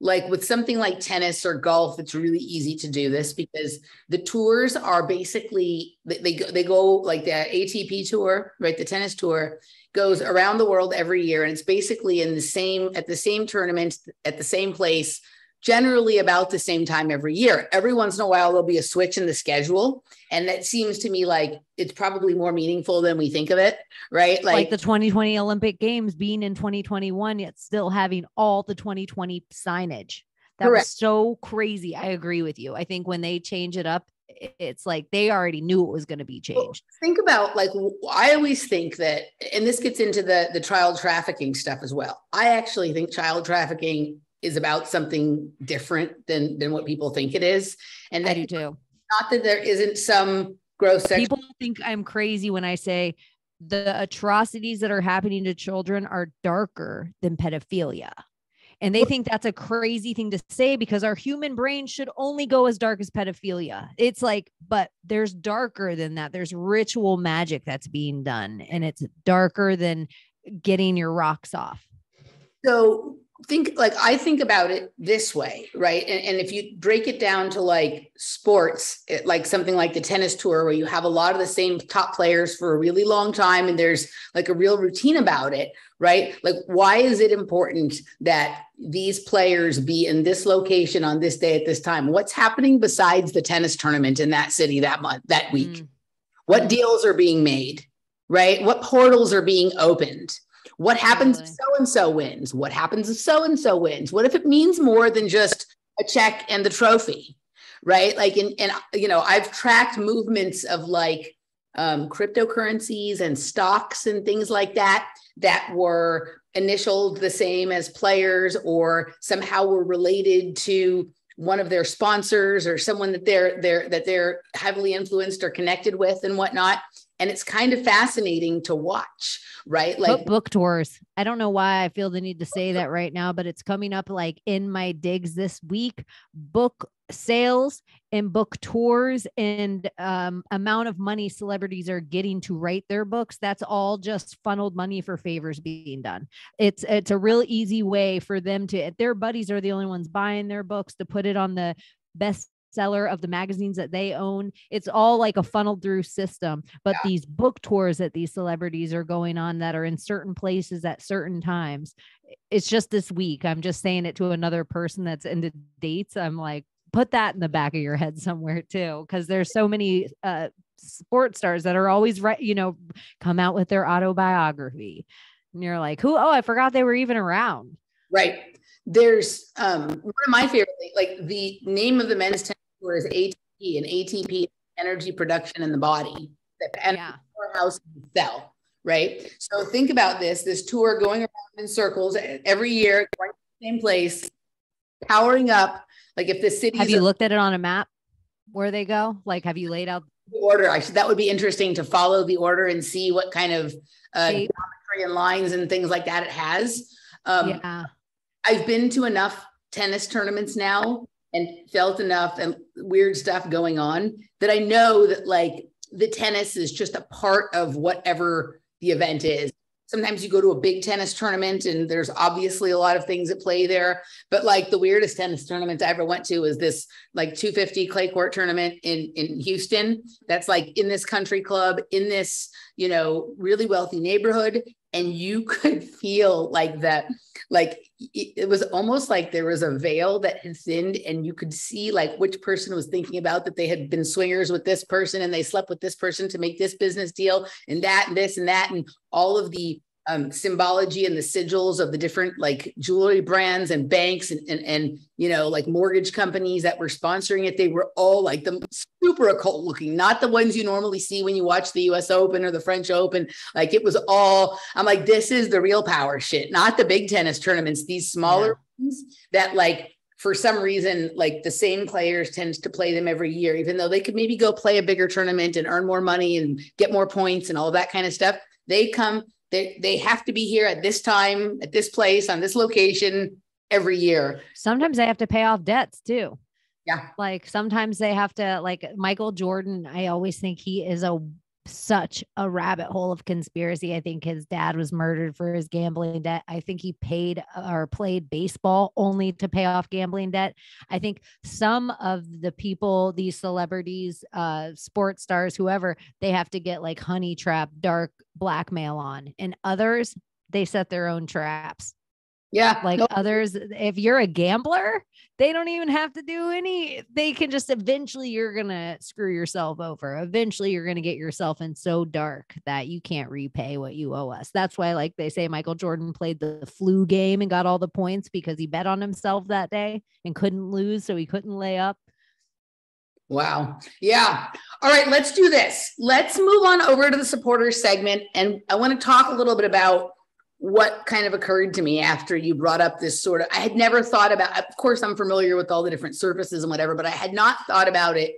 like with something like tennis or golf, it's really easy to do this because the tours are basically, they go like the ATP tour, right? The tennis tour goes around the world every year. And it's basically at the same tournament, at the same place, generally about the same time every year. Every once in a while, there'll be a switch in the schedule. And that seems to me like it's probably more meaningful than we think of it, right? Like the 2020 Olympic Games being in 2021, yet still having all the 2020 signage. That was so crazy. I agree with you. I think when they change it up, it's like they already knew it was going to be changed. Well, think about, like, I always think that, and this gets into the child trafficking stuff as well. I actually think child trafficking is about something different than what people think it is. And I do too. Not that there isn't some gross sexual. People think I'm crazy when I say the atrocities that are happening to children are darker than pedophilia. And they think that's a crazy thing to say because our human brain should only go as dark as pedophilia. It's like, but there's darker than that. There's ritual magic that's being done, and it's darker than getting your rocks off. So I think about it this way, right? And if you break it down to like sports, like something like the tennis tour, where you have a lot of the same top players for a really long time, and there's like a real routine about it, right? Like, why is it important that these players be in this location on this day at this time? What's happening besides the tennis tournament in that city that month, that week? What deals are being made, right? What portals are being opened? What happens if so-and-so wins? What happens if so-and-so wins? What if it means more than just a check and the trophy, right? Like, I've tracked movements of like cryptocurrencies and stocks and things like that were initialed the same as players, or somehow were related to one of their sponsors or someone that they're heavily influenced or connected with and whatnot. And it's kind of fascinating to watch, right? Like book tours. I don't know why I feel the need to say that right now, but it's coming up like in my digs this week. Book sales and book tours and amount of money celebrities are getting to write their books. That's all just funneled money for favors being done. It's a real easy way for them to, their buddies are the only ones buying their books, to put it on the best seller of the magazines that they own. It's all like a funneled through system. But these book tours that these celebrities are going on that are in certain places at certain times, it's just this week. I'm just saying it to another person that's into dates. I'm like, put that in the back of your head somewhere too, because there's so many sports stars that are always come out with their autobiography, and you're like, who? Oh, I forgot they were even around. Right. There's one of my favorite things, like the name of the men's tennis tour is ATP, and ATP energy production in the body, the powerhouse in the cell, right? So think about this tour going around in circles every year, going to the same place, powering up. Like if the city, have you looked at it on a map where they go? Like, have you laid out the order? That would be interesting to follow the order and see what kind of geometry and lines and things like that it has. I've been to enough tennis tournaments now and felt enough and weird stuff going on that I know that like the tennis is just a part of whatever the event is. Sometimes you go to a big tennis tournament and there's obviously a lot of things at play there, but like the weirdest tennis tournament I ever went to was this like 250 clay court tournament in Houston. That's like in this country club, in this, really wealthy neighborhood. And you could feel like that, like it was almost like there was a veil that had thinned, and you could see like which person was thinking about that they had been swingers with this person and they slept with this person to make this business deal and that and this and that, and all of the symbology and the sigils of the different like jewelry brands and banks and like mortgage companies that were sponsoring it. They were all like the super occult looking, not the ones you normally see when you watch the US Open or the French Open. Like it was all, I'm like, this is the real power shit, not the big tennis tournaments, these smaller ones that like, for some reason, like the same players tends to play them every year, even though they could maybe go play a bigger tournament and earn more money and get more points and all that kind of stuff. They come, they have to be here at this time, at this place, on this location every year. Sometimes they have to pay off debts too. Yeah. Like sometimes they have to, like Michael Jordan, I always think he is such a rabbit hole of conspiracy. I think his dad was murdered for his gambling debt. I think he paid or played baseball only to pay off gambling debt. I think some of the people, these celebrities, sports stars, whoever, they have to get like honey trap, dark blackmail on, and others, they set their own traps. Yeah. Like others, if you're a gambler, they don't even have to do any, they can just, eventually you're going to screw yourself over. Eventually you're going to get yourself in so dark that you can't repay what you owe us. That's why, like they say, Michael Jordan played the flu game and got all the points because he bet on himself that day and couldn't lose. So he couldn't lay up. Wow. Yeah. All right. Let's do this. Let's move on over to the supporters segment. And I want to talk a little bit about what kind of occurred to me after you brought up this sort of, I had never thought about, of course, I'm familiar with all the different surfaces and whatever, but I had not thought about it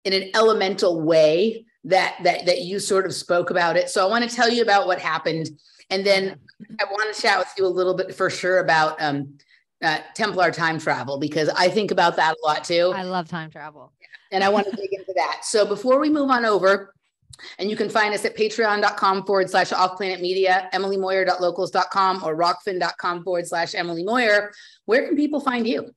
in an elemental way that you sort of spoke about it. So I want to tell you about what happened. And then I want to chat with you a little bit for sure about Templar time travel, because I think about that a lot too. I love time travel. And I want to dig into that. So before we move on over, And you can find us at patreon.com/offplanetmedia, emilymoyer.locals.com, or rockfin.com/Emily Moyer. Where can people find you?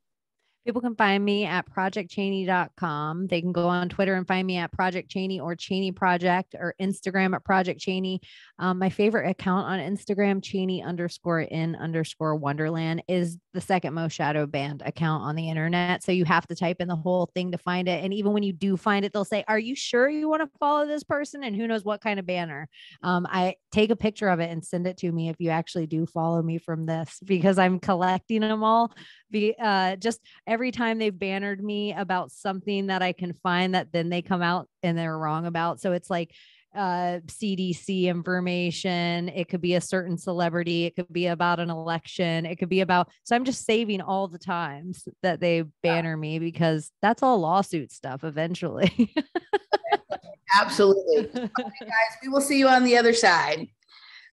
People can find me at projectchaney.com. They can go on Twitter and find me at Project Chaney or Chaney Project, or Instagram at Project Chaney. My favorite account on Instagram, Chaney_in_Wonderland, is the second most shadow banned account on the internet. So you have to type in the whole thing to find it. And even when you do find it, they'll say, are you sure you want to follow this person? And who knows what kind of banner. I take a picture of it and send it to me if you actually do follow me from this, because I'm collecting them all. Just every time they've bannered me about something that I can find that then they come out and they're wrong about. So it's like CDC information. It could be a certain celebrity. It could be about an election. It could be about, so I'm just saving all the times that they banner me, because that's all lawsuit stuff eventually. Absolutely. Okay, guys, we will see you on the other side.